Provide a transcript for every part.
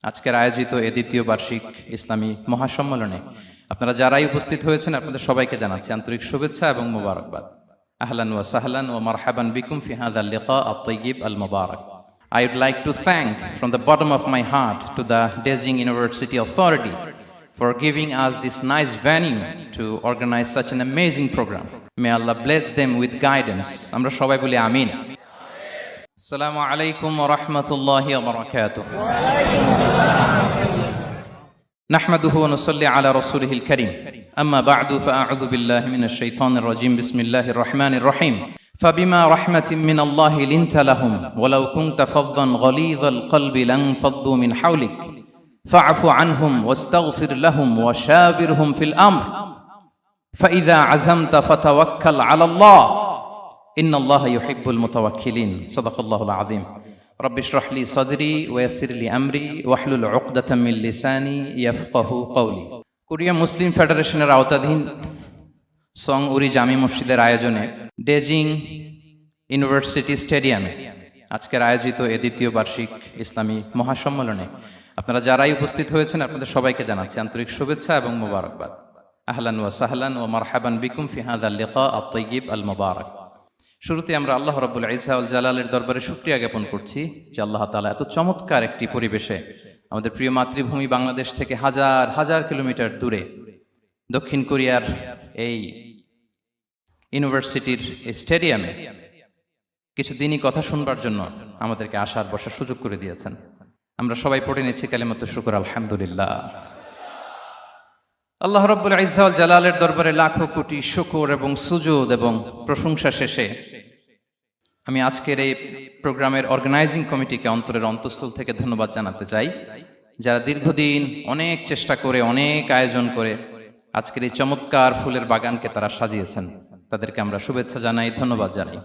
আজকের আয়োজিত এ দ্বিতীয় বার্ষিক ইসলামী মহাসম্মেলনে আপনারা যারাই উপস্থিত হয়েছেন আপনাদের সবাইকে জানাচ্ছি আন্তরিক শুভেচ্ছা এবং মোবারকবাদ। আহলান ওয়া সাহলান ওয়া মারহাবান বিকুম ফি হাযাল লিকা আত-তাইয়্যিব আল-মুবারাক। I would like to thank from the bottom of my heart to the Dezhing University Authority for giving us this nice venue to organize such an amazing program. May Allah bless them with guidance. Amra shobai boli amin. Assalamu alaikum wa rahmatullahi wa barakatuh. نحمده ونصلي على رسوله الكريم أما بعد فأعوذ بالله من الشيطان الرجيم بسم الله الرحمن الرحيم فبما رحمة من الله لنت لهم ولو كنت فظا غليظ القلب لانفضوا من حولك فاعف عنهم واستغفر لهم وشاورهم في الأمر فإذا عزمت فتوكل على الله إن الله يحب المتوكلين صدق الله العظيم رب اشرح لي صدري ويسر لي أمري واحلل عقدة من لساني يفقه قولي Korea মুসলিম ফেডারেশনের আওতাধীন song উরি জামি মসজিদের আয়োজনে ডেজিং university স্টেডিয়ামে আজকের আয়োজিত এ দ্বিতীয় বার্ষিক ইসলামী মহাসম্মেলনে আপনারা যারাই উপস্থিত হয়েছেন আপনাদের সবাইকে জানাচ্ছি আন্তরিক শুভেচ্ছা এবং মোবারকবাদ। আহলান ওয়া সাহলান ওয়া মারহাবান বিকুম ফি হাযাল লিকা আত-তাইয়্যিব আল-মুবারাক। শুরুতে আমরা আল্লাহ রাব্বুল ইজ্জা ওয়াল জালালের দরবারে শুকরিয়া জ্ঞাপন করছি যে আল্লাহ তাআলা এত চমৎকার একটি পরিবেশে আমাদের প্রিয় মাতৃভূমি বাংলাদেশ থেকে হাজার হাজার কিলোমিটার দূরে দক্ষিণ কোরিয়ার এই ইউনিভার্সিটির স্টেডিয়ামে কিছু দিনই কথা শুনবার জন্য আমাদেরকে আসার বসার সুযোগ করে দিয়েছেন। আমরা সবাই পড়ে নিচ্ছি কালিমাতু শুকর আলহামদুলিল্লাহ। আল্লাহ রাব্বুল ইজ্জা ওয়াল জালালের দরবারে লাখো কোটি শুকর এবং সুজুদ এবং প্রশংসা শেষে আমি আজকের এই প্রোগ্রামের অর্গানাইজিং কমিটিকে অন্তরের অন্তঃস্থল থেকে ধন্যবাদ জানাতে চাই, যারা দীর্ঘদিন অনেক চেষ্টা করে অনেক আয়োজন করে আজকের এই চমৎকার ফুলের বাগানকে তারা সাজিয়েছেন। তাদেরকে আমরা শুভেচ্ছা জানাই, ধন্যবাদ জানাই।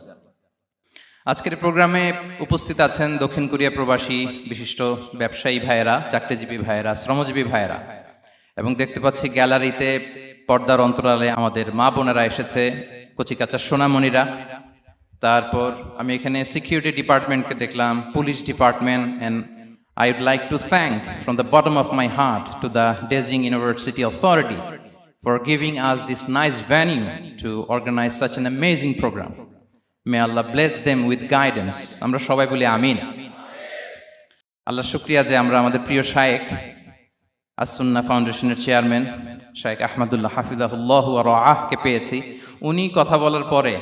আজকের প্রোগ্রামে উপস্থিত আছেন দক্ষিণ কোরিয়া প্রবাসী বিশিষ্ট ব্যবসায়ী ভাইয়েরা, চাকরিজীবী ভাইয়েরা, শ্রমজীবী ভাইয়েরা, এবং দেখতে পাচ্ছি গ্যালারিতে পর্দার অন্তরালে আমাদের মা বোনেরা এসেছে, কচিকাচা সোনামণিরা। তারপর আমি এখানে সিকিউরিটি ডিপার্টমেন্টকে দেখলাম, police department, and I would like to thank from the bottom of my heart to the Dezhing University Authority for giving us this nice venue to organize such an amazing program. May Allah bless them with guidance. Amra shobai boli amin. Allah shukriya je amra amader priyo shaykh as-Sunnah ফাউন্ডেশনের chairman শাইখ আহমদুল্লাহ হাফিজাহুল্লাহ ওয়া রাআহ কে পেয়েছি। উনি কথা বলার পরে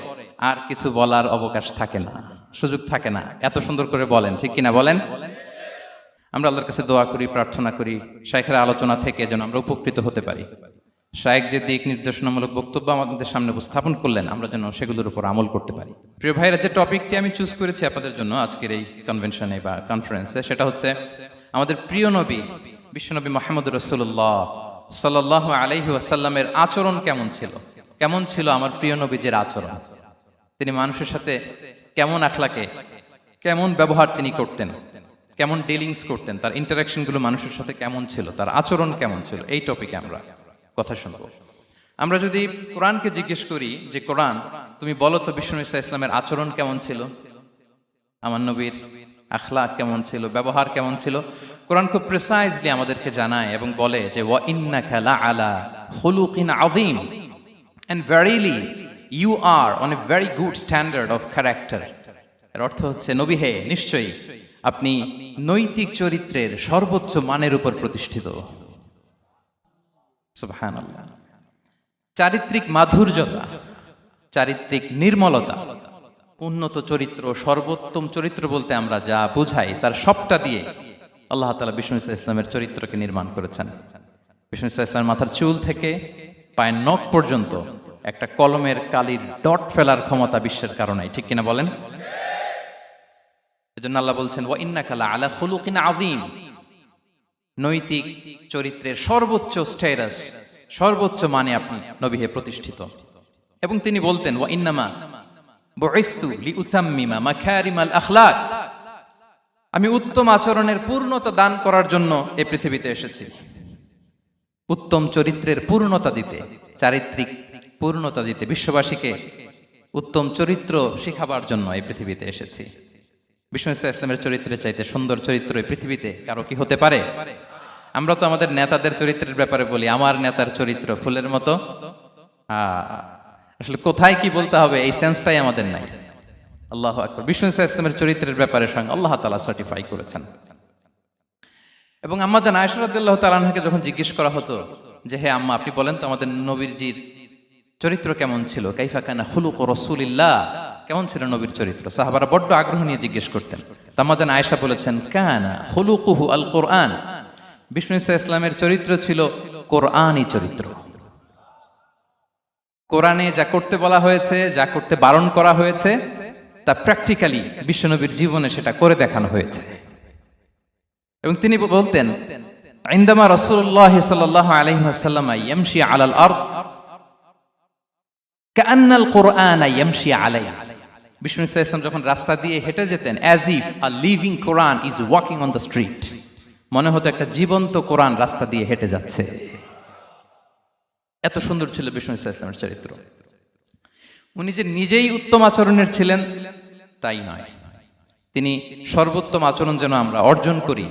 আর কিছু বলার অবকাশ থাকে না, সুযোগ থাকে না, এত সুন্দর করে বলেন, ঠিক কিনা বলেন? আমরা আল্লাহর কাছে দোয়া করি, প্রার্থনা করি শাইখের আলোচনা থেকে যেন আমরা উপকৃত হতে পারি। শাইখ যে দিক নির্দেশনামূলক বক্তব্য আমাদের সামনে উপস্থাপন করলেন আমরা যেন সেগুলোর উপর আমল করতে পারি। প্রিয় ভাইরা, যে টপিকটি আমি চুজ করেছি আপনাদের জন্য আজকের এই কনভেনশনে বা কনফারেন্সে, সেটা হচ্ছে আমাদের প্রিয় নবী বিশ্বনবী মুহাম্মদ রাসূলুল্লাহ সাল্লাল্লাহু আলাইহি ওয়াসাল্লামের আচরণ কেমন ছিল। কেমন ছিল আমার প্রিয় নবীজির আচরণ? তিনি মানুষের সাথে কেমন আখলাকে, কেমন ব্যবহার তিনি করতেন, কেমন ডিলিংস করতেন, তার ইন্টারাকশনগুলো মানুষের সাথে কেমন ছিল, তার আচরণ কেমন ছিল, এই টপিকে আমরা কথা শুনবো। আমরা যদি কোরআনকে জিজ্ঞেস করি যে কোরআন তুমি বলো তো বিশ্বনবী সাল্লাল্লাহু আলাইহি ওয়াসাল্লামের আচরণ কেমন ছিল, আমার নবীর আখলাক কেমন ছিল, ব্যবহার কেমন ছিল, কোরআন খুব প্রিসাইজলি আমাদেরকে জানায় এবং বলে যে ওয়া ইন্নাকা লাআলা খুলুকিন আযীম, and verily you are on a very good standard of character. এর অর্থ হচ্ছে নবী হে, নিশ্চয়ই আপনি নৈতিক চরিত্রের সর্বোচ্চ মানের উপর প্রতিষ্ঠিত। সুবহানাল্লাহ। চারিত্রিক মাধুর্যতা, চারিত্রিক নির্মলতা, উন্নত চরিত্র, সর্বোত্তম চরিত্র বলতে আমরা যা বুঝাই তার সবটা দিয়ে আল্লাহ তাআলা বিষ্ণু ইসলামের চরিত্রকে নির্মাণ করেছেন। বিষ্ণু ইসলামের মাথার চুল থেকে পায়ের নখ পর্যন্ত একটা কলমের কালির ডট ফেলার ক্ষমতা বিশ্বের কারণে, ঠিক কিনা বলেন? এজন্য আল্লাহ বলছেন ওয়া ইন্নাকা লাআলা খুলুকিন আযীম, নৈতিক চরিত্রের সর্বোচ্চ স্ট্যাটাস, সর্বোচ্চ মানে আপনি নবী হে প্রতিষ্ঠিত। এবং তিনি বলতেন ওয়া ইন্নামা বুইসতু লিউতাম্মিমা মাকারিমাল আখলাক, আমি উত্তম আচরণের পূর্ণতা দান করার জন্য এই পৃথিবীতে এসেছি, উত্তম চরিত্রের পূর্ণতা দিতে, চারিত্রিক পূর্ণতা দিতে, বিশ্ববাসীকে উত্তম চরিত্র শিখাবার জন্য এই পৃথিবীতে এসেছি। বিষ্ণু ইসলামের চরিত্রের চাইতে সুন্দর চরিত্র এই পৃথিবীতে কারো কি হতে পারে? আমরা তো আমাদের নেতাদের চরিত্রের ব্যাপারে বলি, আমার নেতার চরিত্র ফুলের মতো। আসলে কোথায় কি বলতে হবে এই সেন্সটাই আমাদের নাই। আল্লাহু আকবার। বিষ্ণু ইসলামের চরিত্রের ব্যাপারে স্বয়ং আল্লাহ তাআলা সার্টিফাই করেছেন। এবং আম্মা জান আয়েশা রাদিয়াল্লাহু তাআলা আনহাকে যখন জিজ্ঞেস করা হতো যে হে আম্মা, আপনি বলেন তো আমাদের নবীজির চরিত্র কেমন ছিল, কাইফা কানা খুলুকু রাসূলিল্লাহ, কেমন ছিল নবীর চরিত্র, সাহাবারা বড্ড আগ্রহ নিয়ে জিজ্ঞেস করতেন। আম্মা জান আয়েশা বলেছেন কানা খুলুকুহু আল কোরআন, বিষ্ণু ইসলামের চরিত্র ছিল কোরআনী চরিত্র। কোরআনে যা করতে বলা হয়েছে, যা করতে বারণ করা হয়েছে, তা প্র্যাকটিক্যালি বিশ্বনবীর জীবনে সেটা করে দেখানো হয়েছে। এবং তিনি বলতেন ইনদামা রাসূলুল্লাহ সাল্লাল্লাহু আলাইহি ওয়াসাল্লাম ইয়ামশি আলাল আরদ কাআন্নাল কুরআন ইয়ামশি আলাইহি, বিষ্ণু ইসলাম যখন রাস্তা দিয়ে হেঁটে যেতেন as if a living Quran is walking on the street, মনে হতো একটা জীবন্ত কোরআন রাস্তা দিয়ে হেঁটে যাচ্ছে। এত সুন্দর ছিল বিষ্ণু ইসলামের চরিত্র। উনি যে নিজেই উত্তম আচরণের ছিলেন তাই নয়, তিনি সর্বোত্তম আচরণ যেন আমরা অর্জন করি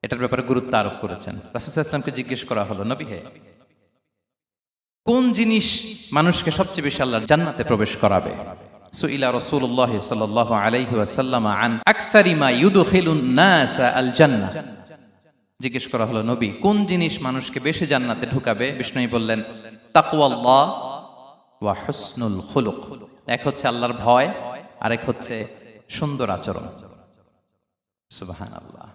এটার ব্যাপারে গুরুত্ব আরোপ করেছেন। রাসূল সাল্লাল্লাহু আলাইহি ওয়াসাল্লামকে জিজ্ঞেস করা হলো, নবী হে, কোন জিনিস মানুষকে সবচেয়ে বেশি আল্লাহর জান্নাতে প্রবেশ করাবে? সুইলা রাসূলুল্লাহ সাল্লাল্লাহু আলাইহি ওয়াসাল্লাম আন আকসারি মা ইউদখিলুন নাস আল জান্নাহ, জিজ্ঞেস করা হলো নবী কোন জিনিস মানুষকে বেশি জান্নাতে ঢুকাবে? বিষ্ণু বললেন তাকওয়াল্লাহ ওয়া হুসনুল খুলুক, এক হচ্ছে আল্লাহর ভয়, আরেক হচ্ছে সুন্দর আচরণ। সুবহানাল্লাহ।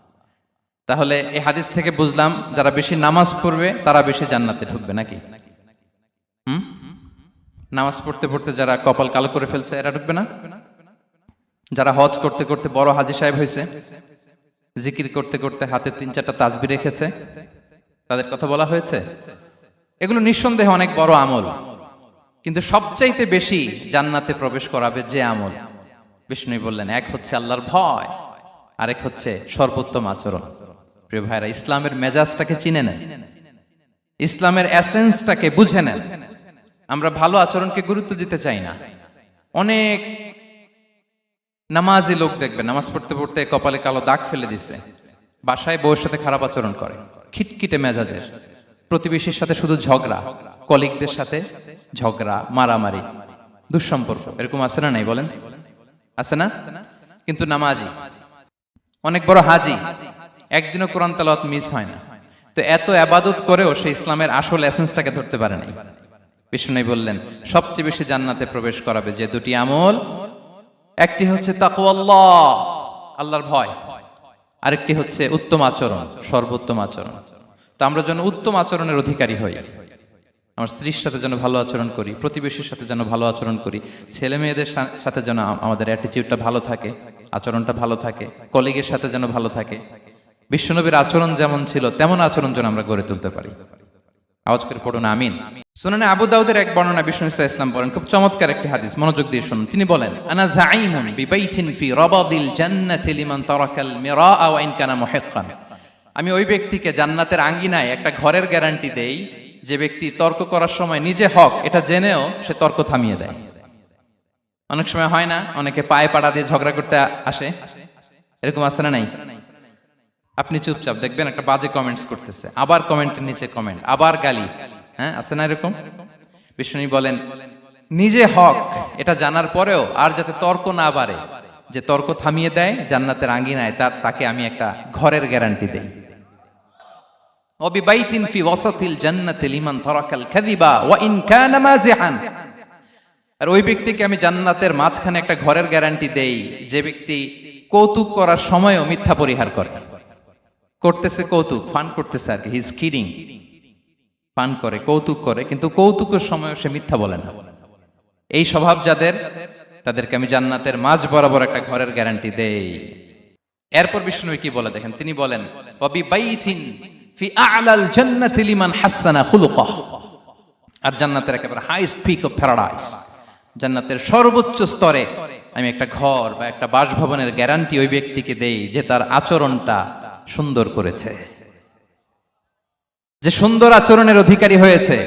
তাহলে এই হাদিস থেকে বুঝলাম যারা বেশি নামাজ পড়বে তারা বেশি জান্নাতে ঢুকবে নাকি? নামাজ পড়তে পড়তে যারা কপাল কালো করে ফেলছে এরা ঢুকবে না? যারা হজ করতে করতে বড় হাজী সাহেব হয়েছে, জিকির করতে করতে হাতে 3-4টা তাসবিহ রেখেছে, তাদের কথা বলা হয়েছে? এগুলো নিঃসন্দেহে অনেক বড় আমল, কিন্তু সবচাইতে বেশি জান্নাতে প্রবেশ করাবে যে আমল, বিষ্ণু বললেন এক হচ্ছে আল্লাহর ভয়, আরেক হচ্ছে সর্বোত্তম আচরণ। প্রিয় ভাইরা, ইসলামের মেজাজটাকে চিনে নেন, ইসলামের এসেন্সটাকে বুঝে নেন। আমরা ভালো আচরণকে গুরুত্ব দিতে চাই না। অনেক নামাজি লোক দেখবেন নামাজ পড়তে পড়তে কপালে কালো দাগ ফেলে দিছে, বাসায় বউয়ের সাথে খারাপ আচরণ করে, খিটখিটে মেজাজের, প্রতিবেশীর সাথে শুধু ঝগড়া, কলিগদের সাথে ঝগড়া, মারামারি, দুঃসম্পর্ক, এরকম আছে না নাই বলেন? আছে না? কিন্তু নামাজি, অনেক বড় হাজি, একদিনও কোরআন তেলাওয়াত মিস হয় না, তো এত ইবাদত করেও সে ইসলামের আসল এসেন্সটাকে ধরতে পারে নাই। বিষ্ণু বললেন সবচেয়ে বেশি জান্নাতে প্রবেশ করাবে যে দুটি আমল, একটি হচ্ছে তাকওয়াল্লাহ, আল্লাহর ভয়, আরেকটি হচ্ছে উত্তম আচরণ, সর্বোত্তম আচরণ। তো আমরা যেন উত্তম আচরণের অধিকারী হই, আমার স্ত্রীর সাথে যেন ভালো আচরণ করি, প্রতিবেশীর সাথে যেন ভালো আচরণ করি, ছেলে মেয়েদের সাথে যেন আমাদের অ্যাটিটিউডটা ভালো থাকে, আচরণটা ভালো থাকে, কলিগের সাথে যেন ভালো থাকে। বিশ্বনবীর আচরণ যেমন ছিল তেমন আচরণ যেন আমরা গড়ে তুলতে পারি। আওয়াজ করে পড়ুন আমিন। সুনানে আবু দাউদের এক বর্ণনা বিষ্ণু ইসলাম বলেন, খুব চমৎকার একটি হাদিস, মনোযোগ দিয়ে শুনুন। তিনি বলেন আনা যাঈনুন বিবাইতিন ফি রাবাদিল জান্নাতি লিমান তারাকাল মিরাআ ওয়া ইন কানা মুহিক্কান, আমি ওই ব্যক্তিকে জান্নাতের আঙ্গিনায় একটা ঘরের গ্যারান্টি দেই যে ব্যক্তি তর্ক করার সময় নিজে হক এটা জেনেও সে তর্ক থামিয়ে দেয়। অনেক সময় হয় না, অনেকে পায়ে পাড়া দিয়ে ঝগড়া করতে আসে, এরকম আছে না নাই? আপনি চুপচাপ দেখবেন একটা বাজে কমেন্টস করতেছে, আবার কমেন্টের নিচে কমেন্ট, আবার গালি, হ্যাঁ আছে না এরকম? বিষ্ণু বলেন নিজে হক এটা জানার পরেও আর যাতে তর্ক না বাড়ে, যে তর্ক থামিয়ে দেয় জান্নাতের আঙ্গিনায়, তাকে আমি একটা ঘরের গ্যারান্টি দেই। ওয়াবিবাইতিন ফি ওয়াসাতিল জান্নাতি লিমান তারাকাল কাযিবা ওয়া ইন কানা মাযিহান, আর ওই ব্যক্তিকে আমি জান্নাতের মাঝখানে একটা ঘরের গ্যারান্টি দেই যে ব্যক্তি কৌতুক করার সময়ও মিথ্যা পরিহার করে। করতেছে কৌতুক, ফান করতেছে আর কি, হি ইজ কিডিং, পান করে, কৌতুক করে, কিন্তু কৌতুকের সময় সে মিথ্যা বলে না। এই স্বভাব যাদের, তাদেরকে আমি জান্নাতের মাঝ বরাবর একটা ঘরের গ্যারান্টি দেই। এরপর বিষ্ণু কি বলে দেখেন, তিনি বলেন ওয়াবিবাইতিন ফি আ'লাল জান্নাতি লিমান হাসানা খুলুকাহ, আর জান্নাতের একেবারে হাইস্ট পিক অফ প্যারাডাইস, জান্নাতের সর্বোচ্চ স্তরে আমি একটা ঘর বা একটা বাসভবনের গ্যারান্টি ওই ব্যক্তিকে দেই যে তার আচরণটা সুন্দর করেছে, যে সুন্দর আচরণের অধিকারী হয়েছে,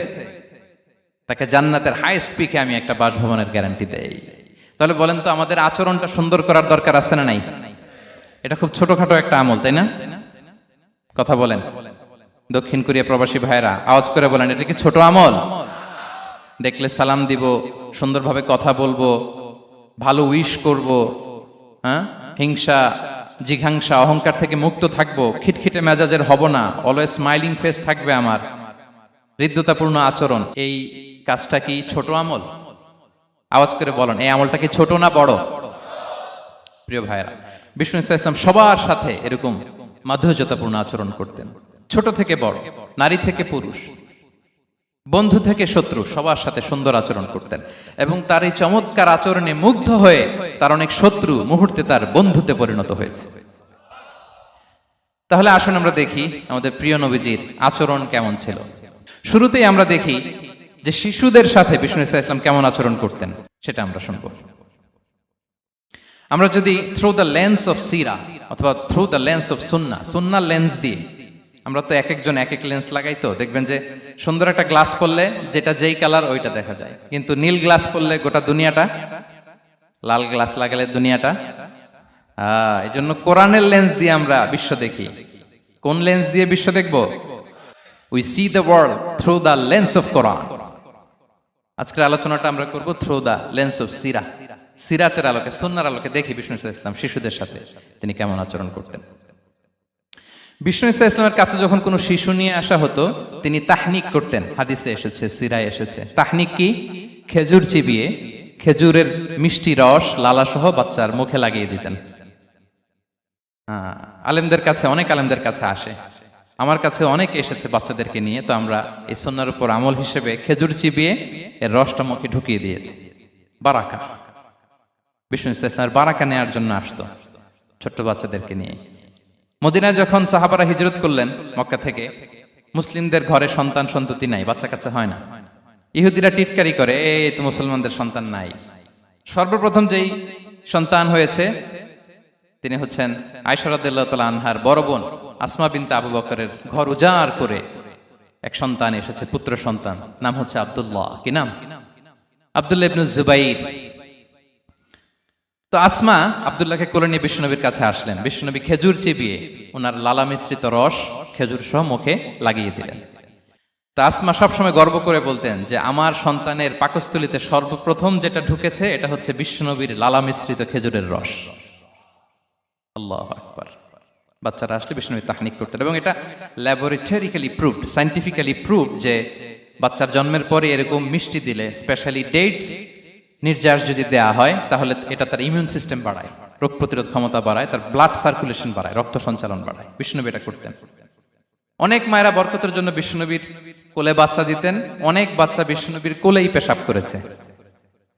তাকে জান্নাতের হাইস্ট পিকে আমি একটা বাসভবনের গ্যারান্টি দেই। তাহলে বলেন তো আমাদের আচরণটা সুন্দর করার দরকার আছে না নাই? এটা খুব ছোটখাটো একটা আমল, তাই না? কথা বলেন। দক্ষিণ কোরিয়া প্রবাসী ভাইরা আওয়াজ করে বলেন, এটা কি ছোট আমল? দেখলে সালাম দিব, সুন্দরভাবে কথা বলবো, ভালো উইশ করব, হ্যাঁ, হিংসা জিঘাংসা অহংকার থেকে মুক্ত থাকবো, খিটখিটে মেজাজের হব না, অলওয়েজ স্মাইলিং ফেস থাকবে আমার, হৃদ্যতাপূর্ণ আচরণ। এই কাজটা কি ছোট আমল? আওয়াজ করে বলেন, এই আমলটা কি ছোট না বড়? প্রিয় ভাইরা, বিষ্ণু ইসলাম সবার সাথে এরকম মাধুর্যতাপূর্ণ আচরণ করতেন, ছোট থেকে বড়, নারী থেকে পুরুষ, বন্ধু থেকে শত্রু, সবার সাথে সুন্দর আচরণ করতেন। এবং তার এই চমৎকার আচরণে মুগ্ধ হয়ে তার অনেক শত্রু মুহূর্তে তার বন্ধুতে পরিণত হয়েছে। তাহলে আসুন আমরা দেখি আমাদের প্রিয় নবীজির আচরণ কেমন ছিল। শুরুতেই আমরা দেখি যে শিশুদের সাথে বিষ্ণু ইসলাম কেমন আচরণ করতেন, সেটা আমরা শুনবো। আমরা যদি থ্রু দ্য লেন্স অফ সিরা অথবা through the lens of Sunnah lens দিয়ে, আমরা তো এক একজন এক এক লেন্স লাগাই, তো দেখবেন যে সুন্দর একটা গ্লাস পরলে যেটা যেই কালার ওইটা দেখা যায়, কিন্তু নীল গ্লাস পরলে গোটা দুনিয়াটা, লাল গ্লাস লাগালে দুনিয়াটা। এই জন্য কোরআনের লেন্স দিয়ে আমরা বিশ্ব দেখি। কোন লেন্স দিয়ে বিশ্ব দেখব? We see the world through the lens of Quran. আজকের আলোচনাটা আমরা করব থ্রু দ্য লেন্স অফ সিরা, সিরাতের আলোকে, সুন্নাহর আলোকে দেখি বিষ্ণু ইসলাম শিশুদের সাথে তিনি কেমন আচরণ করতেন। বিষ্ণু ইসলামের কাছে যখন কোনো শিশু নিয়ে আসা হতো, তিনি তাহনিক করতেন। হাদিসে এসেছে, সিরায় এসেছে। তাহনিক কি? খেজুর চিবিয়ে খেজুরের মিষ্টি রস লালাসহ বাচ্চার মুখে লাগিয়ে দিতেন। আলেমদের কাছে, অনেক আলেমদের কাছে আসে, আমার কাছে অনেক এসেছে বাচ্চাদেরকে নিয়ে, তো আমরা এই সুন্নাহর উপর আমল হিসেবে খেজুর চিবিয়ে এর রসটা মুখে ঢুকিয়ে দিয়েছি। বারাকা, বিষ্ণু ইসলামের বারাকা নেওয়ার জন্য আসতো ছোট্ট বাচ্চাদেরকে নিয়ে। মদিনায় যখন সাহাবারা হিজরত করলেন মক্কা থেকে, মুসলিমদের ঘরে সন্তান সন্ততি নাই, বাচ্চা কাচ্চা হয় না। ইহুদিরা টিটকারি করে, এই তো মুসলমানদের সন্তান নাই। সর্বপ্রথম যেই সন্তান হয়েছে তিনি হচ্ছেন আয়েশা রাদিয়াল্লাহু তাআলা আনহার বড় বোন আসমা বিনতে আবু বকরের ঘর উজাড় করে এক সন্তান এসেছে, পুত্র সন্তান, নাম হচ্ছে আব্দুল্লাহ। কি নাম? আব্দুল্লাহ ইবনে জুবাইর। তো আসমা আব্দুল্লাহকে কোলে নিয়ে বিশ্বনবীর কাছে আসলেন। বিশ্বনবী খেজুর চিবিয়ে ওনার লালা মিশ্রিত রস খেজুর সহ মুখে লাগিয়ে দিলেন। তো আসমা সবসময় গর্ব করে বলতেন যে আমার সন্তানের পাকস্থলীতে সর্বপ্রথম যেটা ঢুকেছে এটা হচ্ছে বিশ্বনবীর লালা মিশ্রিত খেজুরের রস। আল্লাহু আকবার। বাচ্চারা আসলে বিষ্ণু তাহনিক করতেন, এবং এটা ল্যাবরেটরিক্যালি প্রুভড, সায়েন্টিফিক্যালি প্রুভড যে বাচ্চার জন্মের পরে এরকম মিষ্টি দিলে, স্পেশালি ডেটস নির্যাস যদি দেয়া হয়, তাহলে এটা তার ইমিউন সিস্টেম বাড়ায়, রোগ প্রতিরোধ ক্ষমতা বাড়ায়, তার ব্লাড সার্কুলেশন বাড়ায়, রক্ত সঞ্চালন বাড়ায়। বিষ্ণুনবী এটা করতেন। অনেক মায়েরা বরকতের জন্য বিষ্ণুনবীর কোলে বাচ্চা দিতেন। অনেক বাচ্চা বিষ্ণুনবীর কোলেই পেশাব করেছে,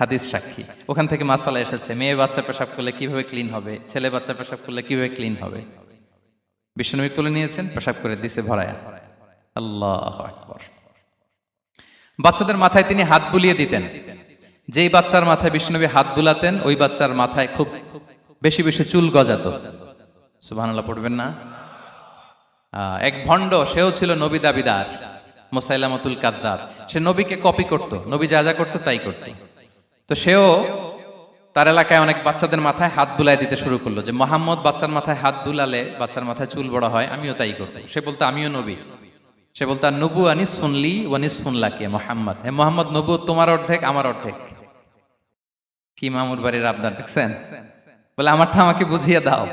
হাদিস সাক্ষী। ওখান থেকে মাসালা এসেছে, মেয়ে বাচ্চা পেশাব করলে কিভাবে ক্লিন হবে, ছেলে বাচ্চা পেশাব করলে কিভাবে ক্লিন হবে। বিষ্ণুনবী কোলে নিয়েছেন, পেশাব করে দিছে ভরায়া। আল্লাহু আকবার। বাচ্চাদের মাথায় তিনি হাত বুলিয়ে দিতেন। যেই বাচ্চার মাথায় বিষ্ণুনবী হাত বুলাতেন, ওই বাচ্চার মাথায় খুব বেশি বেশি চুল গজাতো। সুবহানাল্লাহ পড়বেন না? এক ভণ্ড, সেও ছিল নবী দাবিদার, মুসাইলামাতুল কাদ্দাব। সে নবীকে কপি করত, নবী যা যা করতো তাই করত। তো সেও তার এলাকায় অনেক বাচ্চাদের মাথায় হাত বুলাই দিতে শুরু করলো, যে মোহাম্মদ বাচ্চার মাথায় হাত বুলালে বাচ্চার মাথায় চুল বড় হয়, আমিও তাই করবো। সে বলতো আমিও নবী। সে বলতো নবু আনিস শুনলি ওয়ানিস শুনলাকে মোহাম্মদ, হে মোহাম্মদ, নবু তোমার অর্ধেক আমার অর্ধেক। কি মামুর বাড়ির আবদার দেখছেন? বলে আমারটা আমাকে বুঝিয়ে দাও।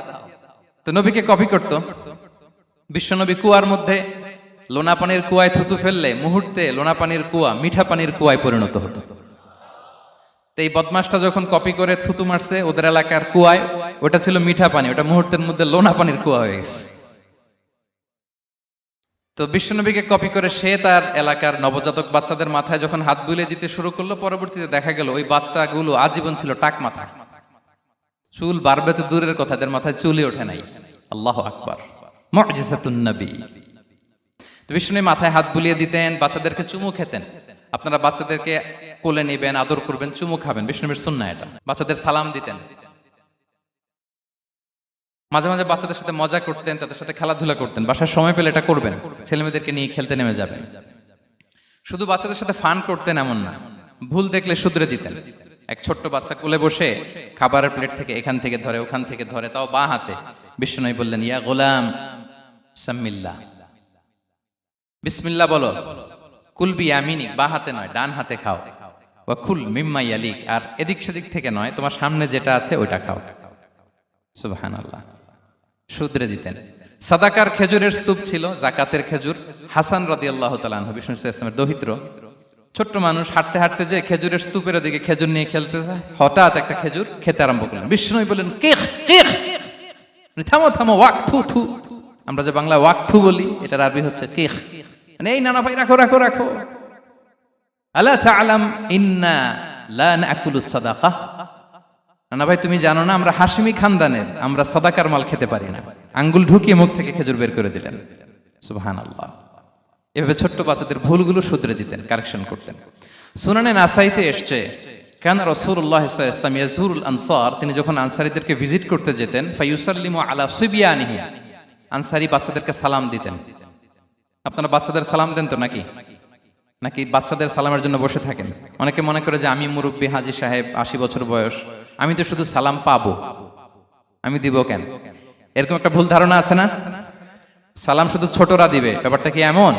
তো নবীকে কপি করতো। বিশ্বনবী কুয়ার মধ্যে লোনা পানির কুয়ায় থুতু ফেললে মুহূর্তে লোনা পানির কুয়া মিঠা পানির কুয়ায় পরিণত হতো। তো এই বদমাসটা যখন কপি করে থুতু মারছে ওদের এলাকার কুয়ায়, ওটা ছিল মিঠা পানি, ওটা মুহূর্তের মধ্যে লোনা পানির কুয়া হয়ে গেছে। তো বিশ্বনবীকে কপি করে সে তার এলাকার নবজাতক বাচ্চাদের মাথায় যখন হাত বুলিয়ে দিতে শুরু করলো, পরবর্তীতে দেখা গেল ওই বাচ্চাগুলো আজীবন ছিল টাক মাথা। চুল বাড়বে তো দূরের কথা, এদের মাথায় চুলই ওঠে নাই। আল্লাহু আকবার, মুজিজাতুন নবী। তো বিষ্ণুনবী মাথায় হাত বুলিয়ে দিতেন, বাচ্চাদেরকে চুমু খেতেন। আপনারা বাচ্চাদেরকে কোলে নেবেন, আদর করবেন, চুমু খাবেন, বিষ্ণুনবীর সুন্নাহ এটা। বাচ্চাদের সালাম দিতেন। মাঝে মাঝে বাচ্চাদের সাথে মজা করতেন, তাদের সাথে খেলাধুলা করতেন। বাসার সময় পেলে এটা করবেন, ছেলেমেয়েদেরকে নিয়ে খেলতে নেমে যাবেন। শুধু বাচ্চাদের সাথে ফান করতেন এমন না, ভুল দেখলে শুধরে দিতেন। এক ছোট্ট বাচ্চা কোলে বসে খাবারের প্লেট থেকে এখান থেকে ধরে ওখান থেকে ধরে, তাও বাঁ হাতে। বিষ্ণু বললেন, ইয়া গোলাম সাম্মিল্লাহ, বিসমিল্লাহ বলো, কুল বিয়ামিনিক, বাঁ হাতে নয় ডান হাতে খাও, ওয়া কুল মিম্মা ইয়ালিক, আর এদিক সেদিক থেকে নয়, তোমার সামনে যেটা আছে ওইটা খাও। সুবহানাল্লাহ। শুধরে দিতেন। সাদাকার খেজুরের স্তূপ ছিল, জাকাতের খেজুর। হাসান রাদিয়াল্লাহু তাআলা আনহু, বিষ্ণু ইসলামের দহিত্র, ছোট্ট মানুষ, হাঁটতে হাঁটতে যে খেজুরের স্তূপের দিকে খেজুর নিয়ে খেলতে যায়, হঠাৎ একটা খেজুর খেতে আরম্ভ করলেন। বিষ্ণু বললেন, কেখ কেখ, থামো থামো, ওয়াক থু থু। আমরা যে বাংলা ওয়াক থু বলি, এটার আরবি হচ্ছে কেখ। মানে এই নানা ভাই, রাখো রাখো রাখো। আলা তাআলাম ইন্না লা নাকুলুস সাদাকা, নানা ভাই তুমি জানো না আমরা হাশিমি খানদানের, আমরা সাদাকার মাল খেতে পারি না। আঙ্গুল ঢুকিয়ে মুখ থেকে খেজুর বের করে দিলেন। সুবহানাল্লাহ। এভাবে ছোট্ট বাচ্চাদের ভুলগুলো শুধরে দিতেন, কারেকশন করতেন। সুনানে নাসাইতে এসছে, কেন রাসূলুল্লাহ সাল্লাল্লাহু আলাইহি ওয়াসাল্লাম ইয়াজুরুল আনসার, তিনি যখন আনসারীদেরকে ভিজিট করতে যেতেন, ফায়ুসাল্লিমু আলা সিবিয়ানিহি, আনসারী বাচ্চাদেরকে সালাম দিতেন। আপনারা বাচ্চাদের সালাম দেন তো নাকি? নাকি বাচ্চাদের সালামের জন্য বসে থাকেন? অনেকে মনে করে যে আমি মুরব্বী, হাজী সাহেব, 80 বছর বয়স, আমি তো শুধু সালাম পাবো, আমি দিব কেন? এরকম একটা ভুল ধারণা আছে না? সালাম শুধু ছোটরা দিবে, ব্যাপারটা কি এমন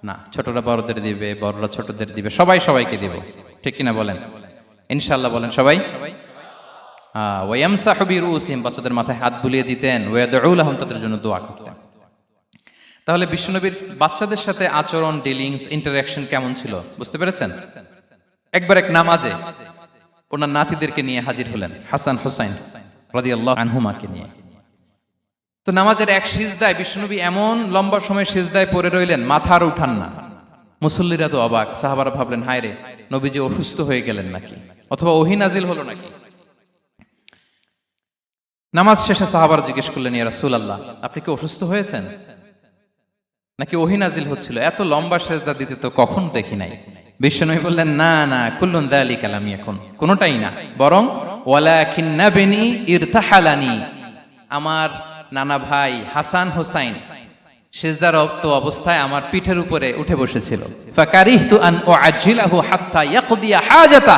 না? ছোটরা বড়দের দিবে, বড়রা ছোটদের দিবে, সবাই সবাইকে দিবে, ঠিক কিনা বলেন? ইনশাআল্লাহ বলেন সবাই। ওয়ায়ামসাহু বিরুসিহিম, বাচ্চাদের মাথায় হাত বুলিয়ে দিতেন। ওয়ায়াদউ লাহুম, তাদের জন্য দোয়া করতেন। তাহলে বিশ্বনবীর বাচ্চাদের সাথে আচরণ, ডিলিংস, ইন্টারঅ্যাকশন কেমন ছিল বুঝতে পেরেছেন? একবার এক নামাজে ওনার নাতিদেরকে নিয়ে হাজির হলেন, হাসান হুসাইন রাদিয়াল্লাহু আনহুমাকে নিয়ে। তো নামাজের এক সিজদায় বিশ্বনবী এমন লম্বা সময় সিজদায় পড়ে রইলেন, মাথা আর উঠান না। মুসল্লিরা তো অবাক, সাহাবারা ভাবলেন, হায় রে, নবীজি অসুস্থ হয়ে গেলেন নাকি, অথবা ওহী নাজিল হলো নাকি। নামাজ শেষে সাহাবারা জিজ্ঞেস করলেন, ইয়া রাসূলুল্লাহ, আপনি কি অসুস্থ হয়েছেন নাকি ওহী নাজিল হচ্ছিল? এত লম্বা সিজদা দিতে তো কখন দেখি নাই। বিশ্বনবী বললেন, না না, কুল্লুন যালিকা লাম ইয়াকুন, কোনটাই না, বরং ওয়ালাকিন নাবনি ইরতাহালানি, আমার নানা ভাই হাসান হুসাইন সিজদারত অবস্থায় আমার পিঠের উপরে উঠে বসেছিল। ফাকারিহতু আন উআজ্জিলাহু হাত্তা ইয়াকদিয়া হাজাতা,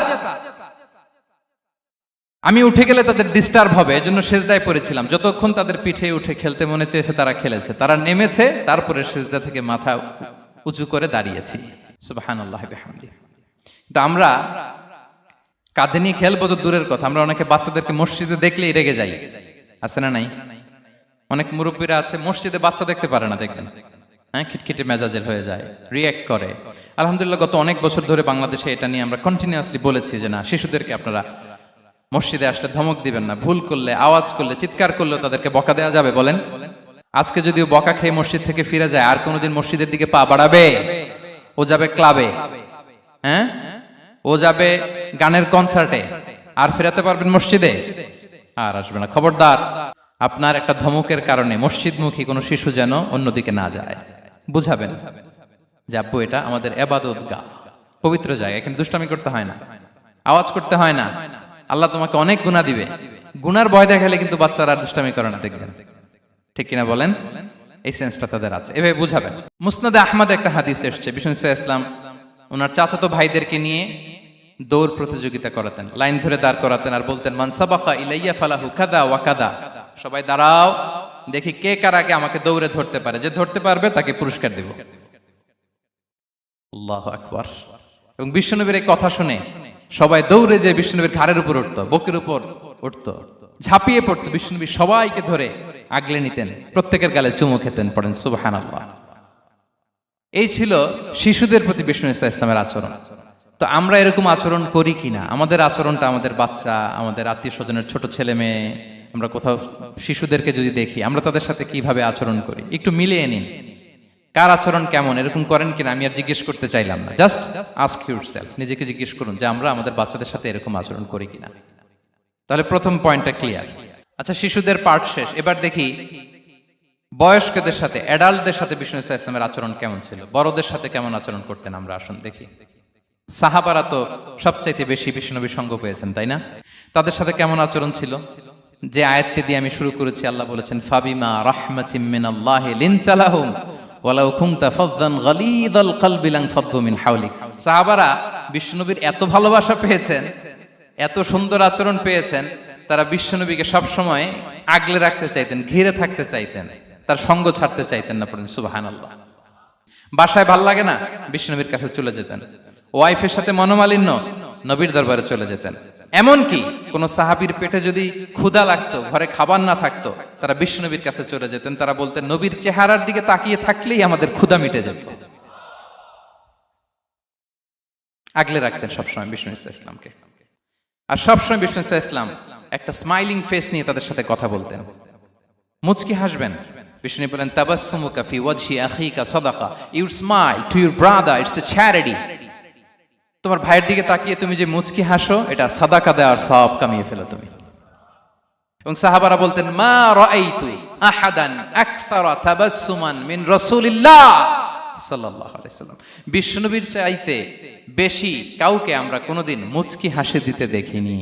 আমি উঠে গেলে তাদের ডিস্টার্ব হবে, এজন্য সিজদায় পড়েছিলাম। যতক্ষণ তাদের পিঠে উঠে খেলতে মনে চেয়েছে তারা খেলেছে, তারা নেমেছে, তারপরে সিজদা থেকে মাথা উঁচু করে দাঁড়িয়েছি। সুবহানাল্লাহি বিহামদিহি। কিন্তু আমরা কাঁধে নিয়ে খেলবো তো দূরের কথা, আমরা অনেকে বাচ্চাদেরকে মসজিদে দেখলেই রেগে যাই, আছে না নাই? অনেক মুরব্বীরা আছে মসজিদে বাচ্চা দেখতে পারে না, দেখবেন, হ্যাঁ, খিটখিটে মেজাজের হয়ে যায়, রিয়্যাক্ট করে। আলহামদুলিল্লাহ গত অনেক বছর ধরে বাংলাদেশে এটা নিয়ে আমরা কন্টিনিউয়াসলি বলেছি যে না, শিশুদেরকে আপনারা মসজিদে আসলে ধমক দিবেন না, ভুল করলে, আওয়াজ করলে, চিৎকার করলেও তাদেরকে বকা দেওয়া যাবে? বলেন। আজকে যদিও বকা খেয়ে মসজিদ থেকে ফিরে যায়, আর কোনোদিন মসজিদের দিকে পা বাড়াবে? ও যাবে ক্লাবে, হ্যাঁ, ও যাবে গানের কনসার্টে, আর ফেরাতে পারবেন মসজিদে? আর আসবে না। খবরদার, আপনার একটা ধমকের কারণে মসজিদমুখী কোনো শিশু যেন অন্যদিকে না যায়। বুঝাবেন যে আব্বু, এটা আমাদের ইবাদতগাহ, পবিত্র জায়গা, এখানে দুষ্টামি করতে হয় না, আওয়াজ করতে হয় না, আল্লাহ তোমাকে অনেক গুনাহ দিবে। গুনার ভয় দেখালে কিন্তু বাচ্চারা দুষ্টামি করে না, দেখবেন, ঠিক কিনা বলেন? এই সেন্সটা তাদের আছে, এভাবে বুঝাবেন। মুসনাদে আহমদ একটা হাদিস এসছে, বিষ্ণু ইসলাম ওনার চাচাতো ভাইদেরকে নিয়ে দৌড় প্রতিযোগিতা করাতেন, লাইন ধরে দাঁড় করাতেন, আর বলতেন, মান সাবাকা ইলাইয়া ফালাহু কাদা ওয়া কাদা, সবাই দাঁড়াও, দেখি কে কার আগে আমাকে দৌড়ে ধরতে পারে, যে ধরতে পারবে তাকে পুরস্কার দেব। আল্লাহু আকবার। এবং বিশ্বনবীর এই কথা শুনে সবাই দৌড়ে যে বিশ্বনবীর ঘাড়ের উপর উঠতো, বুকের উপর উঠতো, ঝাঁপিয়ে পড়তো। বিশ্বনবী সবাইকে ধরে আগলে নিতেন, প্রত্যেকের গালে চুমু খেতেন। পড়েন সুবহানাল্লাহ। এই ছিল শিশুদের প্রতি বিষ্ণু ইসলামের আচরণ। তো আমরা এরকম আচরণ করি কিনা? আমাদের আচরণটা আমাদের বাচ্চা, আমাদের আত্মীয় স্বজনের ছোট ছেলে মেয়ে, আমরা কোথাও শিশুদেরকে যদি দেখি, আমরা তাদের সাথে কিভাবে আচরণ করি একটু মিলিয়ে নিন। কার আচরণ কেমন, এরকম করেন কিনা আমি আর জিজ্ঞেস করতে চাইলাম না, জাস্ট আস্ক ইউরসেলফ, নিজেকে জিজ্ঞেস করুন যে আমরা আমাদের বাচ্চাদের সাথে এরকম আচরণ করি কিনা। তাহলে প্রথম পয়েন্টটা ক্লিয়ার। আচ্ছা, শিশুদের পার্ট শেষ, এবার দেখি বয়স্কদের সাথে, অ্যাডাল্টদের সাথে বিষ্ণু ইসলামের আচরণ কেমন ছিল, বড়দের সাথে কেমন আচরণ করতেন আমরা। আসুন দেখি। সাহাবারা তো সবচাইতে বেশি বিষ্ণুনবীর সঙ্গ পেয়েছেন, তাই না? তাদের সাথে কেমন আচরণ ছিল? যে আয়াতটি দিয়ে আমি শুরু করেছি, আল্লাহ বলেছেন, ফাবিমা রাহমাতিম মিনাল্লাহি লিনতা লাহুম ওয়ালাউ কুনতা ফাযযান গালিযাল কলবি লানফাদ্দু মিন হাওলিক। সাহাবারা বিষ্ণুনবীর এত ভালোবাসা পেয়েছেন এত সুন্দর আচরণ পেয়েছেন, তারা বিশ্বনবীকে সবসময় আগলে রাখতে চাইতেন, ঘিরে থাকতে চাইতেন, তার সঙ্গ ছাড়তে চাইতেন না। পড়েন সুবহানাল্লাহ। বাসায় ভাল লাগে না, বিশ্বনবীর কাছে চলে যেতেন। ওয়াইফের সাথে মনোমালিন্য, নবীর দরবারে চলে যেতেন। এমনকি কোন সাহাবীর পেটে যদি ক্ষুধা লাগতো, ঘরে খাবার না থাকতো, তারা বিশ্বনবীর কাছে চলে যেতেন। তারা বলতেন, নবীর চেহারার দিকে তাকিয়ে থাকলেই আমাদের ক্ষুধা মিটে যেত। আগলে রাখতেন সবসময় বিষ্ণু ইসলামকে। আর সবসময় বিষ্ণু ইসলাম একটা স্মাইলিং ফেস নিয়ে তাদের সাথে কথা বলতেন, মুচকি হাসবেন। বিষ্ণু বলেন, তাবাসসুমুকা ফি ওয়াজহি আখিকা সাদাকা, you smile to your brother, it's a charity. তোমার ভাইয়ের দিকে তাকিয়ে তুমি যে মুচকি হাসো, এটা সাদাকা দেওয়ার সওয়াব কামিয়ে ফেলো তুমি। এবং সাহাবারা বলতেন, মা রাআইতু আহাদান আকসারা তাবাসসুমান মিন রাসূলিল্লাহ সাল্লাল্লাহু আলাইহি সাল্লাম। বিশ্বনবীর চাইতে বেশি কাউকে আমরা কোনোদিন মুচকি হাসি দিতে দেখিনি।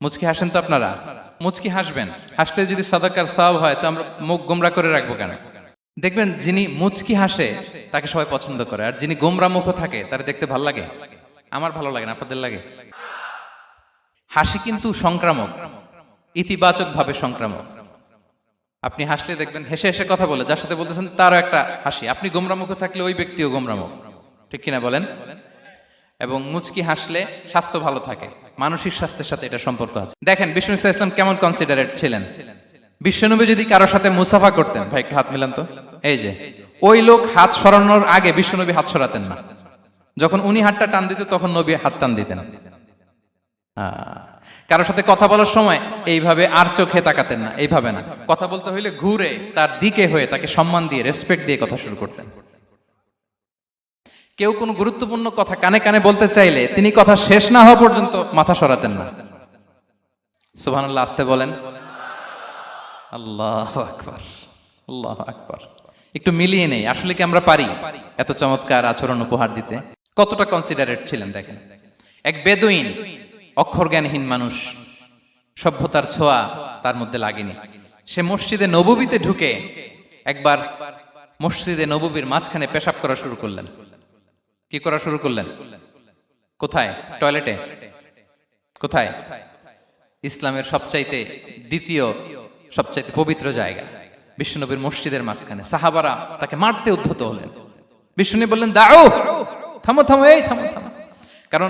মুচকি হাসেন তো আপনারা? মুচকি হাসবেন, হাসলে যদি সাদাকার সওয়াব হয়, তো আমরা মুখ গোমরা করে রাখবো কেন? দেখবেন, যিনি মুচকি হাসে তাকে সবাই পছন্দ করে, আর যিনি গোমরা মুখ থাকে তার দেখতে ভালো লাগে। আমার ভালো লাগে না, আপনাদের লাগে? হাসি কিন্তু সংক্রামক, ইতিবাচক ভাবে সংক্রামক। আপনি হাসলে দেখবেন হেসে হেসে কথা বলে, যার সাথে বলতেছেন তারও একটা হাসি। আপনি গোমরা মুখ থাকলে ওই ব্যক্তিও গোমরা মুখ, ঠিক কিনা বলেন? এবং মুচকি হাসলে স্বাস্থ্য ভালো থাকে, মানসিক স্বাস্থ্যের সাথে এটা সম্পর্ক আছে। দেখেন বিষ্ণু ইসলাম কেমন কনসিডারেট ছিলেন। বিশ্বনবী যদি কারোর সাথে মুসাফা করতেন, ভাই একটু হাত মিলান তো, এই যে ওই লোক হাত সরানোর আগে বিশ্বনবী হাত সরাতেন না। যখন উনি হাতটা টান দিত, তখন নবী হাত টান দিতেন। কারোর সাথে কথা বলার সময় এইভাবে আর চোখে তাকাতেন না, এইভাবে না। কথা বলতে হইলে ঘুরে তার দিকে হয়ে তাকে সম্মান দিয়ে, রেসপেক্ট দিয়ে কথা শুরু করতেন। কেউ কোনো গুরুত্বপূর্ণ কথা কানে কানে বলতে চাইলে তিনি কথা শেষ না হওয়া পর্যন্ত মাথা সরাতেন না। সুবহানাল্লাহ, আসতে বলেন। আল্লাহু আকবার, আল্লাহু আকবার। একটু মিলিয়ে নেই, আসলে কি আমরা পারি এত চমৎকার আচরণ উপহার দিতে? কতটা কনসিডারেট ছিলেন দেখেন। এক বেদুইন, অক্ষর জ্ঞানহীন মানুষ, সভ্যতার ছোঁয়া তার মধ্যে লাগেনি। সে মসজিদে নববীতে ঢুকে একবার মসজিদে নববীর মাঝখানে পেশাব করা শুরু করলেন। কি করা শুরু করলেন? কোথায়? টয়লেটে? কোথায়? ইসলামের সবচাইতে দ্বিতীয় সবচাইতে পবিত্র জায়গা, বিশ্বনবীর মসজিদের মাঝখানে। সাহাবারা তাকে মারতে উদ্ধত হলেন। বিশ্বনবী বললেন, দাও, থামো থামো, এই থামো থামো। কারণ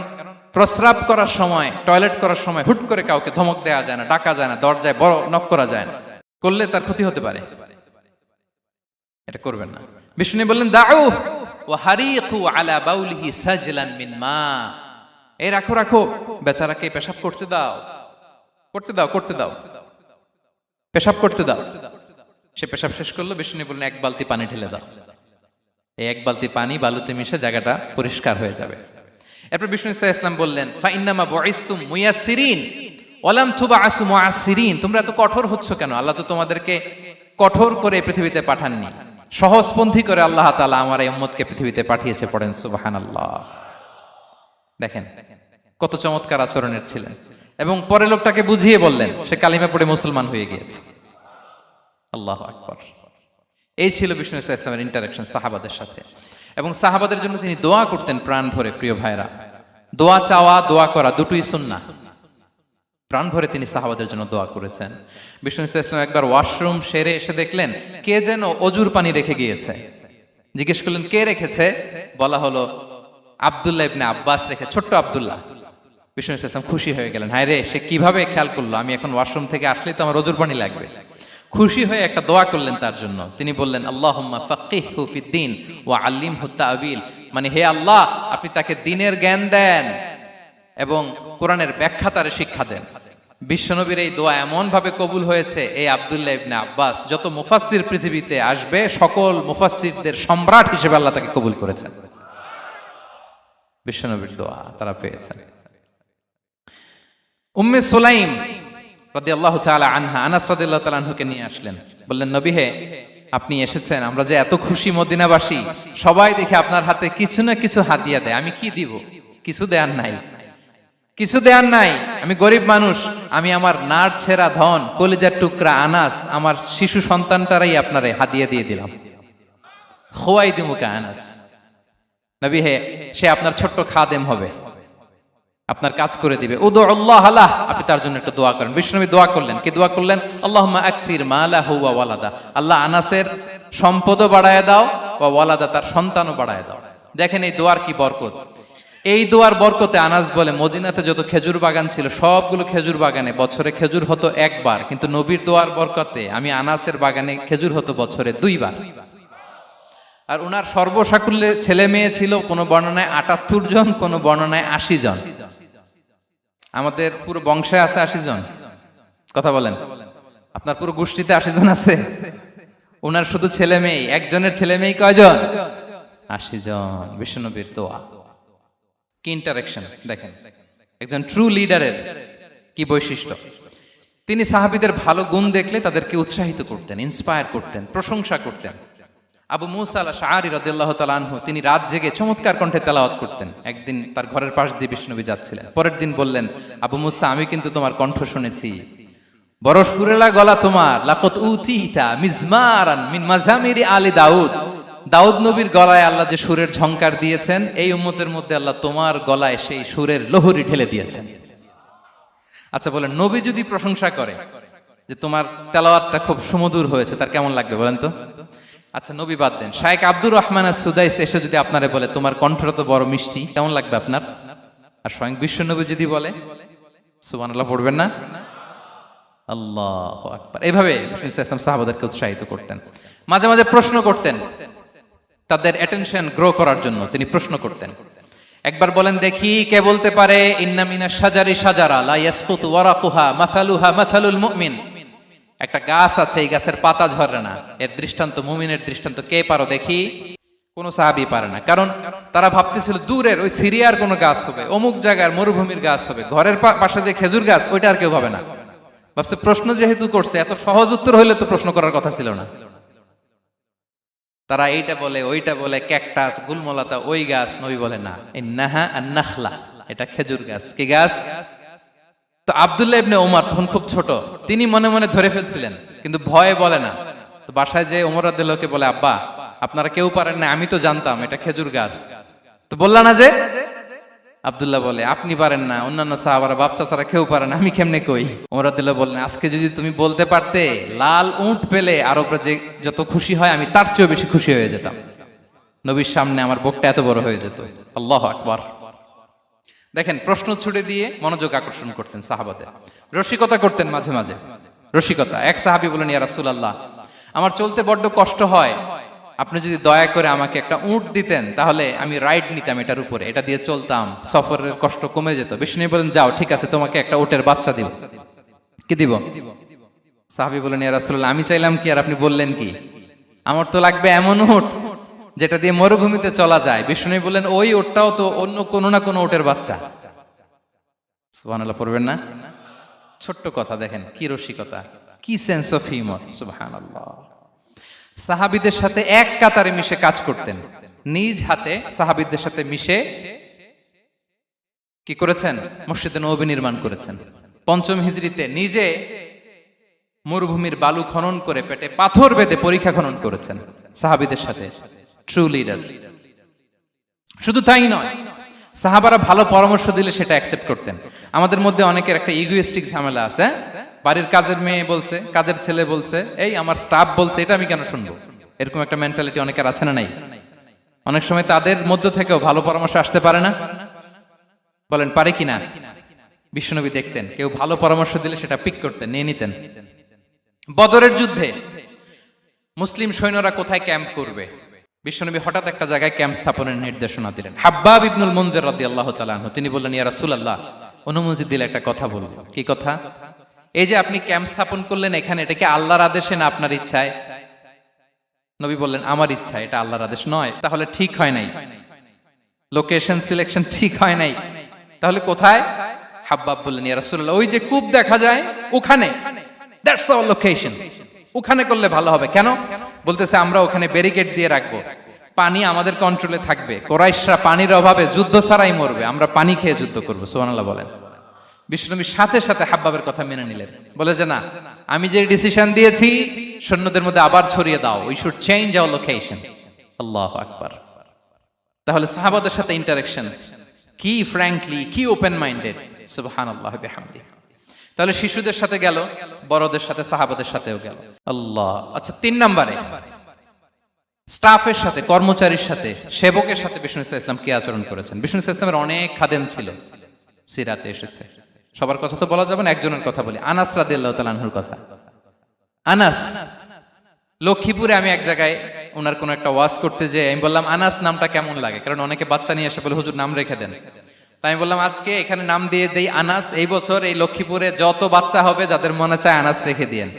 প্রস্রাব করার সময়, টয়লেট করার সময় হুট করে কাউকে ধমক দেওয়া যায় না, ডাকা যায় না, দরজায় বড় নক করা যায় না, করলে তার ক্ষতি হতে পারে, এটা করবেন না। বিষ্ণু বললেন, দাউ ওয়া হারিকু আলা বাউলিহি সাজলান মিন মা, এই রাখো রাখো, বেচারাকে পেশাব করতে দাও, করতে দাও, করতে দাও, পেশাব করতে দাও। সে পেশাব শেষ করলো। বিষ্ণু বললেন, এক বালতি পানি ঢেলে দাও। এই এক বালতি পানি বালুতে মিশে জায়গাটা পরিষ্কার হয়ে যাবে। এরপর বিষ্ণু ইসলাম বললেন, ফাইন্নামা বুইসতুম মুয়াসসিরিন ওয়া লাম তুবআসু মুআসসিরিন, তোমরা এত কঠোর হচ্ছ কেন? আল্লাহ তো তোমাদেরকে কঠোর করে পৃথিবীতে পাঠাননি, সহজপন্থী করে আল্লাহ তাআলা আমার এই উম্মতকে পৃথিবীতে পাঠিয়েছে। পড়েন সুবহানাল্লাহ। দেখেন কত চমৎকার আচরণের ছিলেন। এবং পরে লোকটাকে বুঝিয়ে বললেন, সে কালিমা পড়ে মুসলমান হয়ে গিয়েছে। আল্লাহু আকবার। এই ছিল বিষ্ণু ইসলামের ইন্টারাকশন সাহাবাদের সাথে। এবং সাহাবাদের জন্য তিনি দোয়া করতেন প্রাণ ভরে। প্রিয় ভাইরা, দোয়া চাওয়া, দোয়া করা দুটোই সুন্নাহ। প্রাণ ভরে তিনি সাহাবাদের জন্য দোয়া করেছেন। বিষ্ণু ইসলাম একবার ওয়াশরুম সেরে এসে দেখলেন কে যেন অজুর পানি রেখে গিয়েছে। জিজ্ঞেস করলেন, কে রেখেছে? বলা হলো, আব্দুল্লাহ ইবনে আব্বাস রেখে, ছোট্ট আব্দুল্লাহ। বিষ্ণু ইসলাম খুশি হয়ে গেলেন, হায় রে, সে কিভাবে খেয়াল করলো, আমি এখন ওয়াশরুম থেকে আসলেই তো আমার অজুর পানি লাগবে। খুশি হয়ে একটা দোয়া করলেন তার জন্য। তিনি বললেন, আল্লাহুম্মা ফাক্কিহহু ফিদ্দীন ওয়া আল্লিমহু তা'বীল, মানে হে আল্লাহ, আপনি তাকে দ্বীনের জ্ঞান দেন এবং কোরআনের ব্যাখ্যা তারে শিক্ষা দেন। বিশ্বনবীর এই দোয়া এমন ভাবে কবুল হয়েছে, এই আব্দুল্লাহ ইবনে আব্বাস যত মুফাসসির পৃথিবীতে আসবে, সকল মুফাসসিরদের সম্রাট হিসেবে আল্লাহ তাকে কবুল করেছেন। বিশ্বনবীর দোয়া তারা পেয়েছেন। উম্মে সুলাইম রাদিয়াল্লাহু তাআলা আনহা, আনাস রাদিয়াল্লাহু তাআলা আনহুকে নিয়ে আসলেন। বললেন, নবী হে, আপনি এসেছেন, আমরা যে এত খুশি মদিনাবাসী, সবাই দেখে আপনার হাতে কিছু না কিছু হাদিয়া দেয়, আমি কি দিব? কিছু দেয়ার নাই, কিছু দেয়ার নাই। আমি গরিব মানুষ, আমি আমার নাড় ছেঁড়া ধন, কলিজার টুকরা আনাস, আমার শিশু সন্তানটারাই আপনারে হাদিয়া দিয়ে দিলাম। খুয়াইদুমুকা আনাস, নবী হে, সে আপনার ছোট্ট খাদেম হবে। আপনার কাজ করে দিবে। উদু আল্লাহ আলাহ, আপনি তার জন্য একটু দোয়া করেন। বিশ্বনবী দোয়া করলেন, কি দোয়া করলেন? আল্লাহুম্মা আকসির মালাহু ওয়া ওয়ালাদা, আল্লাহ আনাসের সম্পদও বাড়ায় দাও, ওয়া ওয়ালাদা, তার সন্তানও বাড়ায় দাও। দেখেন এই দোয়ার কি বরকত। এই দোয়ার বরকতে আনাস বলে মদিনাতে যত খেজুর বাগান ছিল সবগুলো খেজুর বাগানে বছরে খেজুর হতো একবার, কিন্তু নবীর দোয়ার বরকতে আমি আনাসের বাগানে খেজুর হতো বছরে 2 বার। আর উনার সর্বসাকুল্যে ছেলে মেয়ে ছিল, কোন বর্ণনায় 78 জন, কোন বর্ণনায় 80 জন। আমাদের পুরো বংশে আছে 80 জন, কথা বলেন। আপনার পুরো গোষ্ঠীতে 80 জন আছে? উনার শুধু ছেলে মেয়ে, একজনের ছেলে মেয়ে কয়জন? 80 জন। বিশ্বনবীর দোয়া কি ইন্টারেকশন দেখেন, একজন ট্রু লিডারের কি বৈশিষ্ট্য। তিনি সাহাবীদের ভালো গুণ দেখলে তাদেরকে উৎসাহিত করতেন, ইন্সপায়ার করতেন, প্রশংসা করতেন। আবু মুসা আল-আশআরী রাদিয়াল্লাহু তাআলা আনহু, তিনি রাত জেগে চমৎকার কণ্ঠে তেলাওয়াত করতেন। একদিন তার ঘরের পাশ দিয়ে বিষ্ণুনবী যাচ্ছিলেন, পরের দিন বললেন, আবু মুসা, আমি কিন্তু তোমার কণ্ঠ শুনেছি, বড় সুরেলা গলা তোমার। লাকাত উতিতা মিজমারান মিন মাজামিরি আলি দাউদ, দাউদ নবীর গলায় আল্লাহ যে সুরের ঝংকার দিয়েছেন, এই উম্মতের মধ্যে আল্লাহ তোমার গলায় সেই সুরের লহরী ঢেলে দিয়েছেন। আচ্ছা বলেন, নবী যদি প্রশংসা করে যে তোমার তেলাওয়াতটা খুব সুমধুর হয়েছে, তার কেমন লাগবে বলেন তো? আচ্ছা নবী বাদ দেন, শায়েখ আব্দুর রহমান আস-সুদাইস এসে যদি আপনারে বলে তোমার কণ্ঠটা তো বড় মিষ্টি, কেমন লাগবে আপনার? আর স্বয়ং বিশ্বনবী যদি বলে, সুবহানাল্লাহ পড়বেন না? আল্লাহু আকবার। এইভাবে রাসূল সাল্লাল্লাহু আলাইহি ওয়াসাল্লাম সাহাবাদেরকে উৎসাহিত করতেন। মাঝে মাঝে প্রশ্ন করতেন, তাদের অ্যাটেনশন গ্রো করার জন্য তিনি প্রশ্ন করতেন। একবার বলেন দেখি, কে বলতে পারে ইন্না মিনাশ শাজারি শাজারা লা ইয়াসকুতু ওয়ারাকুহা মাসালুহা মাসালুল মুমিন, একটা গাছ আছে, এই গাছের পাতা ঝরে না, এর দৃষ্টান্ত মুমিনের দৃষ্টান্ত। কে পারো দেখি? কোনো সাহাবী পারে না, কারণ তারা ভাবতেছিল দূরের ওই সিরিয়ার কোনো গাছ হবে, অমুক জায়গার মরুভূমির গাছ হবে, ঘরের পাশে যে খেজুর গাছ ওইটা আর কেউ ভাবে না। ভাবছে প্রশ্ন যেহেতু করছে, এত সহজ উত্তর হইলে তো প্রশ্ন করার কথা ছিল না। তারা এইটা বলে, ওইটা বলে, ক্যাকটাস, গুলমলাতা, ওই গাছ। নবী বলে না, ইন্নাহা আন-নাখলা, এটা খেজুর গাছ। কি গাছ? তো আব্দুল্লাহ ইবনে ওমর তখন খুব ছোট, তিনি মনে মনে ধরে ফেলছিলেন, কিন্তু ভয়ে বলে না। তো বাসায় যে ওমর রাদিয়াল্লাহু আনহু বলে, আব্বা আপনারা কেউ পারেন না, আমি তো জানতাম এটা খেজুর গাছ, তো বললা না যে? আব্দুল্লাহ বলে, আপনি পারেন না, অন্যান্য সাহাবারা বাপ চাচারা কেউ পারে না, আমি কেমনে কই? ওমর রাদিয়াল্লাহু বললেন, আজকে যদি তুমি বলতে পারতে, লাল উট পেলে আরবরা যে যত খুশি হয় আমি তার চেয়েও বেশি খুশি হয়ে যেতাম। নবীর সামনে আমার বুকটা এত বড় হয়ে যেত। আল্লাহু আকবার। দেখেন, প্রশ্ন ছুড়ে দিয়ে মনোযোগ আকর্ষণ করতেন সাহাবাদের, রসিকতা করতেন মাঝে মাঝে। রসিকতা, এক সাহাবী বলেন, ইয়া রাসূলুল্লাহ, আমার চলতে বড্ড কষ্ট হয়, আপনি যদি দয়া করে আমাকে একটা উট দিতেন, তাহলে আমি রাইড নিতাম এটার উপরে, এটা দিয়ে চলতাম, সফরের কষ্ট কমে যেত। বিষ্ণু বলেন, যাও ঠিক আছে, তোমাকে একটা উটের বাচ্চা দিব। কি দিব? সাহাবী বলেন, ইয়া রাসূলুল্লাহ, আমি চাইলাম কি আর আপনি বললেন কি? আমার তো লাগবে এমন উট যেটা দিয়ে মরুভূমিতে চলা যায়। বিষ্ণু বলেন, ওই উটটাও তো অন্য কোনো না কোনো উটের বাচ্চা। সুবহানাল্লাহ পড়বেন না? ছোট্ট কথা, দেখেন কি রসিকতা, কি সেন্স অফ হিউমার। সুবহানাল্লাহ। সাহাবীদের সাথে এক কাতারে মিশে কাজ করতেন, নিজ হাতে সাহাবীদের সাথে মিশে কি করেছেন? মসজিদে নববী নির্মাণ করেছেন। 5ম হিজরিতে নিজে মরুভূমির বালু খনন করে পেটে পাথর বেঁধে পরীক্ষা খনন করেছেন সাহাবীদের সাথে। True leader. শুধু তাই নয়, সাহাবারা ভালো পরামর্শ দিলে সেটা অ্যাকসেপ্ট করতেন। আমাদের মধ্যে অনেকের একটা ইগোইস্টিক ঝামেলা আছে, বাড়ির কাজের মেয়ে বলছে, কাজের ছেলে বলছে, এই আমার স্টাফ বলছে, এটা আমি কেন শুনবো? এরকম একটা মেন্টালিটি অনেকের আছে না নাই? অনেক সময় তাদের মধ্য থেকেও ভালো পরামর্শ আসতে পারে না? বলেন পারে কিনা? বিশ্বনবী দেখতেন, কেউ ভালো পরামর্শ দিলে সেটা পিক করতেন, নিয়ে নিতেন। বদরের যুদ্ধে মুসলিম সৈন্যরা কোথায় ক্যাম্প করবে, বিশ্বনবী হঠাৎ একটা জায়গায় ক্যাম্প স্থাপনের নির্দেশনা দিলেন। হাব্বাব ইবনুল মুনজির রাদিয়াল্লাহু তাআলা আনহু, তিনি বললেন, ইয়া রাসূলুল্লাহ, অনুমতি দিলে একটা কথা বলবো। কি কথা? এই যে আপনি ক্যাম্প স্থাপন করলেন এখানে, এটা কি আল্লাহর আদেশে না আপনার ইচ্ছায়? নবী বললেন, আমার ইচ্ছা, এটা আল্লাহর আদেশ নয়। তাহলে ঠিক হয় নাই, লোকেশন সিলেকশন ঠিক হয় নাই। তাহলে কোথায়? হাব্বাব বললেন, ইয়া রাসূলুল্লাহ, ওই যে কূপ দেখা যায় ওখানে, দ্যাটস আওয়ার লোকেশন, ওখানে করলে ভালো হবে। কেন? বলতেছে, আমরা ওখানে ব্যারিকেড দিয়ে রাখবো, পানি আমাদের কন্ট্রোলে থাকবে, কুরাইশরা পানির অভাবে যুদ্ধ ছাড়াই মরবে, আমরা পানি খেয়ে যুদ্ধ করবো। সুবহানাল্লাহ বলেন। বিশ্বনবী সাথে সাথে হাব্বাবের কথা মেনে নিলেন, বলে যে না, আমি যে ডিসিশন দিয়েছি সৈন্যদের মধ্যে আবার ছড়িয়ে দাও, we should change our location. আল্লাহু আকবার। তাহলে সাহাবাদের সাথে ইন্টারেকশন কি ফ্র্যাঙ্কলি, কি ওপেন মাইন্ডেড, সুবহানাল্লাহ বিহামদি। তাহলে শিশুদের সাথে গেল, বড়দের সাথে, সাহাবাদের সাথেও গেল। আল্লাহ। আচ্ছা, 3 নম্বরে স্টাফের সাথে, কর্মচারীর সাথে, সেবকের সাথে বিষ্ণু ইসলাম কি আচরণ করেছেন? বিষ্ণু ইসলামের অনেক খাদেম ছিল, সিরাতে এসেছে। সবার কথা তো বলা যাবে না, একজনের কথা বলি, আনাস রাদিয়াল্লাহু তাআলা আনহুর কথা। আনাস, লক্ষ্মীপুরে আমি এক জায়গায় ওনার কোনো একটা ওয়াজ করতে যেয়ে আমি বললাম আনাস নামটা কেমন লাগে, কারণ অনেকে বাচ্চা নিয়ে এসে বলে হুজুর নাম রেখে দেন। তাই আমি বললাম আজকে এখানে নাম দিয়ে দেই আনাস। এই বছর এই লক্ষ্মীপুরে যত বাচ্চা হবে যাদের মনে চায় আনাস রেখে দিয়েন।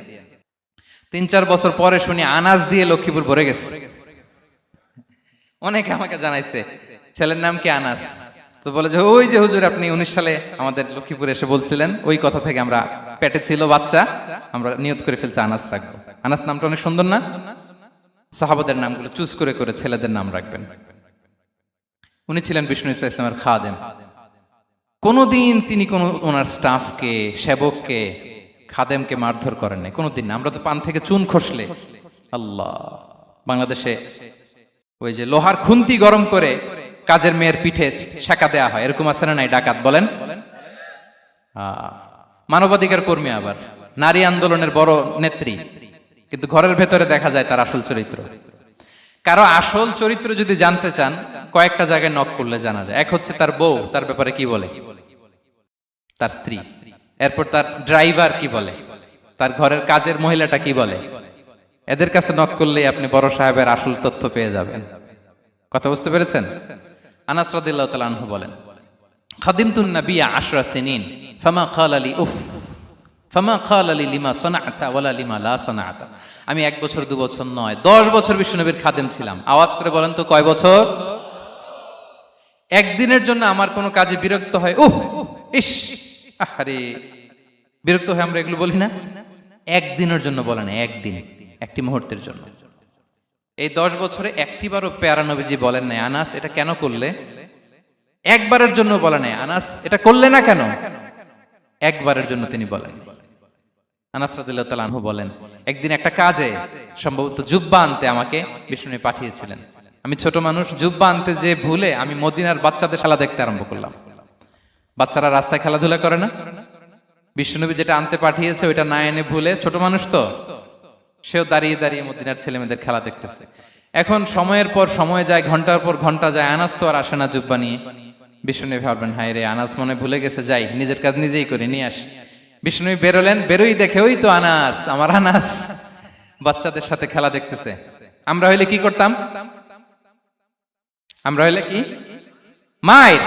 3-4 বছর পরে শুনি আনাস দিয়ে লক্ষ্মীপুর ভরে গেছে। অনেকে আমাকে জানাইছে ছেলের নাম কি আনাস, তো বলে যে ওই যে হুজুর আপনি 19 সালে আমাদের লক্ষ্মীপুরে এসে বলছিলেন, ওই কথা থেকে আমরা, পেটে ছিল বাচ্চা, আমরা নিয়ত করে ফেলছি আনাস রাখবো। আনাস নামটা অনেক সুন্দর না? সাহাবাদের নামগুলো চুজ করে করে ছেলেদের নাম রাখবেন। উনি ছিলেন বিষ্ণু ইসলামের খাদেম। কোনোদিন তিনি কোন ওনার স্টাফকে, সেবককে, খাদেমকে মারধর করেন নাই কোনোদিন না। আমরা তো পান থেকে চুন খসলে, আল্লাহ, বাংলাদেশে ওই যে লোহার খুন্তি গরম করে কাজের মেয়ের পিঠে শেখা দেয়া হয়, এরকম আছে না নাই? ডাকাত বলেন, মানবাধিকার কর্মী, আবার নারী আন্দোলনের বড় নেত্রী, কিন্তু ঘরের ভেতরে দেখা যায় তার আসল চরিত্র। কারো আসল চরিত্র যদি জানতে চান, কয়েকটা জায়গায় নক করলে জানা যায়। এক হচ্ছে তার বউ, তার ব্যাপারে কি বলে, তার স্ত্রী। এরপর তার ড্রাইভার কি বলে, তার ঘরের কাজের মহিলাটা কি বলে। এদের কাছে নক করলেই আপনি বড় সাহেবের আসল তথ্য পেয়ে যাবেন। কথা বুঝতে পেরেছেন? আনাস রাদিয়াল্লাহু তাআলা আনহু বলেন, খাদিমতুন নবিয়্যা 10 সিনিন ফামা ক্বালা লি উফ ফামা ক্বালা লি লিমা সানা'তা ওয়ালা লিমা লা সানা'তা। আমি 1 বছর 2 বছর নয়, 10 বছর বিশ্বনবীর খাদেম ছিলাম। আওয়াজ করে বলেন তো কয় বছর? একদিনের জন্য আমার কোনো কাজে বিরক্ত হয়, ইস, আরে, বিরক্ত হয় আমরা এগুলো বলি না? একদিনের জন্য বলে না, একদিন, একটি মুহূর্তের জন্য। এই 10 বছরে একটিবারও প্যারা নবীজি বলেন নাই আনাস এটা কেন করলে। একবারের জন্য বলে নাই আনাস এটা করলে না কেন, একবারের জন্য তিনি বলেন। আনাস রাদিয়াল্লাহু তাআলা আনহু বলেন, একদিন একটা কাজে, সম্ভবত জুব্বা আনতে আমাকে বিষ্ণু পাঠিয়েছিলেন। আমি ছোট মানুষ, জুব্বা আনতে যে ভুলে আমি মদিনার বাচ্চাদের খেলা দেখতে আরম্ভ করলাম। বাচ্চারা রাস্তায় খেলাধুলা করে না, বিষ্ণুনবী যেটা আনতে পাঠিয়েছে ওইটা না এনে ভুলে, ছোট মানুষ তো, সেও দাঁড়িয়ে দাঁড়িয়ে মদিনার ছেলেমেয়েদের খেলা দেখতেছে। এখন সময়ের পর সময় যায়, ঘন্টার পর ঘন্টা যায়, আনাস তো আর আসে না জুব্বা নিয়ে। বিষ্ণুনবী ভাবলেন হায় রে, আনাস মনে ভুলে গেছে, যাই নিজের কাজ নিজেই করে নিয়ে আসি। বিষ্ণুনবী বেরোলেন, বেরোই দেখে ওই তো আনাস, আমার আনাস বাচ্চাদের সাথে খেলা দেখতেছে। আমরা হইলে কি করতাম? আমরা হইলে কি, মাইর,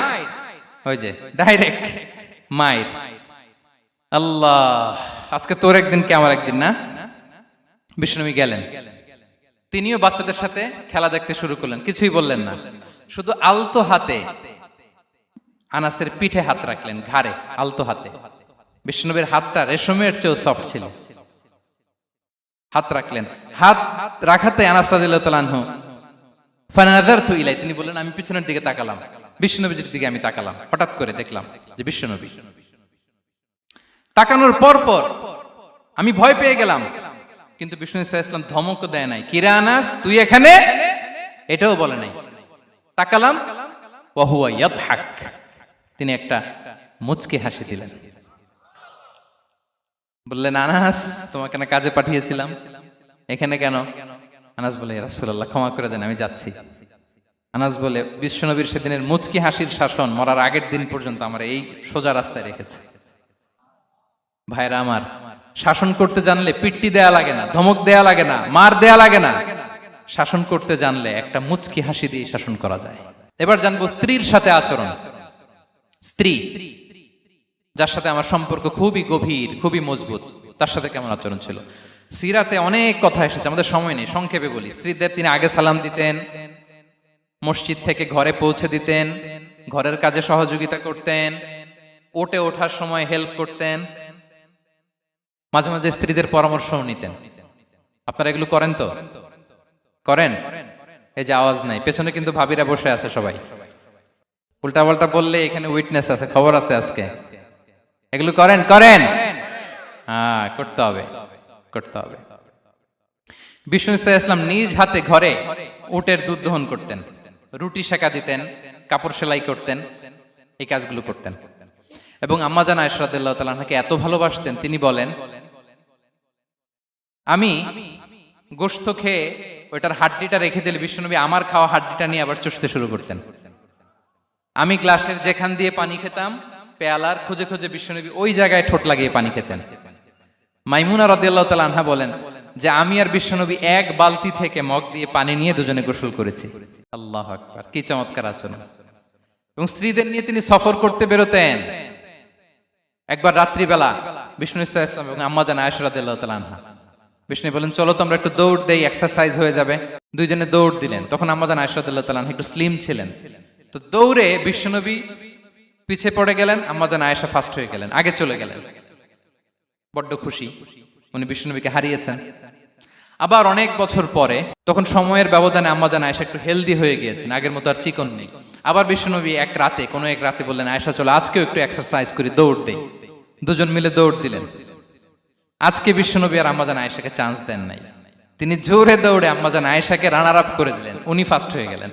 ওই যে ডাইরেক্ট মাইর। আল্লাহ, আজকে তোর একদিন কি আমার একদিন না। বিষ্ণুনবী গেলেন, তিনিও বাচ্চাদের সাথে খেলা দেখতে শুরু করলেন, কিছুই বললেন না, শুধু আলতো হাতে আনাসের পিঠে হাত রাখলেন, ঘাড়ে আলতো হাতে। বিষ্ণুনবীর হাতটা রেশমের চেয়েও সফট ছিল। হাত রাখলেন, হাত রাখাতে আনাস রাদিয়াল্লাহু তাআলা আনহু ফানাযারতু ইলাই, তিনি বললেন আমি পিছনের দিকে তাকালাম, বিষ্ণুনবীর দিকে আমি তাকালাম। হঠাৎ করে দেখলাম যে বিষ্ণুনবী। তাকানোর পর পর আমি ভয় পেয়ে গেলাম, কিন্তু বিষ্ণু সাল্লাল্লাহু আলাইহি ওয়াসাল্লাম ধমকও দেয় নাই, কিরে আনাস তুই এখানে, এটাও বলে নাই। তাকালাম, ওয়া হুয়া ইয়াদহাক, তিনি একটা মুচকি হাসি দিলেন। বললেন আনাস তোমাকে না কাজে পাঠিয়েছিলাম, এখানে কেন? আনাস বলে ইয়া রাসূলুল্লাহ ক্ষমা করে দেন, আমি যাচ্ছি। আনাস বলে বিশ্বনবীর সেদিনের মুচকি হাসির শাসন মরার আগের দিন পর্যন্ত আমার এই সোজা রাস্তায় রেখেছে। ভাইরা আমার, শাসন করতে জানলে পিট্টি দেয়া লাগে না, ধমক দেয়া লাগে না, মার দেয়া লাগে না। শাসন করতে জানলে একটা মুচকি হাসি দিয়ে শাসন করা যায়। এবার জানবো স্ত্রীর সাথে আচরণ। স্ত্রী যার সাথে আমার সম্পর্ক খুবই গভীর, খুবই মজবুত, তার সাথে কেমন আচরণ ছিল। সিরাতে অনেক কথা এসেছে, আমাদের সময় নেই, সংক্ষেপে বলি। স্ত্রীদের তিনি আগে সালাম দিতেন, মসজিদ থেকে ঘরে পৌঁছে দিতেন, ঘরের কাজে সহযোগিতা করতেন, ওঠে ওঠার সময় হেল্প করতেন, মাঝে মাঝে স্ত্রীদের পরামর্শও নিতেন। আপনারা এগুলো করেন তো? করেন? এই যে আওয়াজ নাই, পেছনে কিন্তু ভাবিরা বসে আছে সবাই। উল্টা পাল্টা বললে এখানে উইটনেস আছে, খবর আছে আজকে। এগুলো করেন? করেন? হ্যাঁ, করতে হবে, করতে হবে। বিষ্ণু ইসলাম নিজ হাতে ঘরে উটের দুধ দহন করতেন, রুটি সেকা দিতেন, কাপড় সেলাই করতেন, এই কাজগুলো করতেন। এবং আম্মা জান আয়েশা রাদিয়াল্লাহু তাআলা আনহাকে এত ভালোবাসতেন, তিনি বলেন, আমি গোশত খেয়ে ওইটার হাড্ডিটা রেখে দিলে বিশ্বনবী আমার খাওয়া হাড্ডিটা নিয়ে আবার চষতে শুরু করতেন। আমি গ্লাসের যেখান দিয়ে পানি খেতাম, পেয়ালার খুঁজে খুঁজে বিশ্বনবী ওই জায়গায় ঠোঁট লাগিয়ে পানি খেতেন। মাইমুনা রাদিয়াল্লাহু তাআলা আনহা বলেন যে আমি আর বিশ্বনবী এক বালতি থেকে মগ দিয়ে পানি নিয়ে দুজনে গোসল করেছি। আল্লাহু আকবার, কি চমৎকার আচরণ। এবং স্ত্রীদের নিয়ে তিনি সফর করতে বেরোতেন। একবার রাত্রিবেলা বিষ্ণু ইসলাম এবং আম্মা জান আয়েশা রাদিয়াল্লাহু তাআলা আনহা, বিষ্ণু বলেন চলো তো আমরা একটু দৌড় দেই, এক্সারসাইজ হয়ে যাবে। দুইজনে দৌড় দিলেন। তখন আম্মা জান আয়েশা রাদিয়াল্লাহু তাআলা আনহা একটু স্লিম ছিলেন, তো দৌড়ে বিশ্বনবী পিছে পড়ে গেলেন, আম্মা জান আয়েশা ফার্স্ট হয়ে গেলেন, আগে চলে গেলেন। বড্ড খুশি, উনি বিশ্বনবীকে হারিয়েছেন। আবার অনেক বছর পরে, তখন সময়ের ব্যবধানে আম্মা জান আয়েশা একটু হেলদি হয়ে গিয়েছেন, আগের মতো আর চিকন নেই। আবার বিশ্বনবী কোনো এক রাতে বললেন, আয়েশা চলো আজকেও একটু এক্সারসাইজ করি, দৌড় দেই। দুজন মিলে দৌড় দিলেন। আজকে বিশ্বনবী আর আম্মা জান আয়েশাকে চান্স দেন নাই, তিনি জোরে দৌড়ে আম্মা জান আয়েশাকে রানার আপ করে দিলেন, উনি ফার্স্ট হয়ে গেলেন।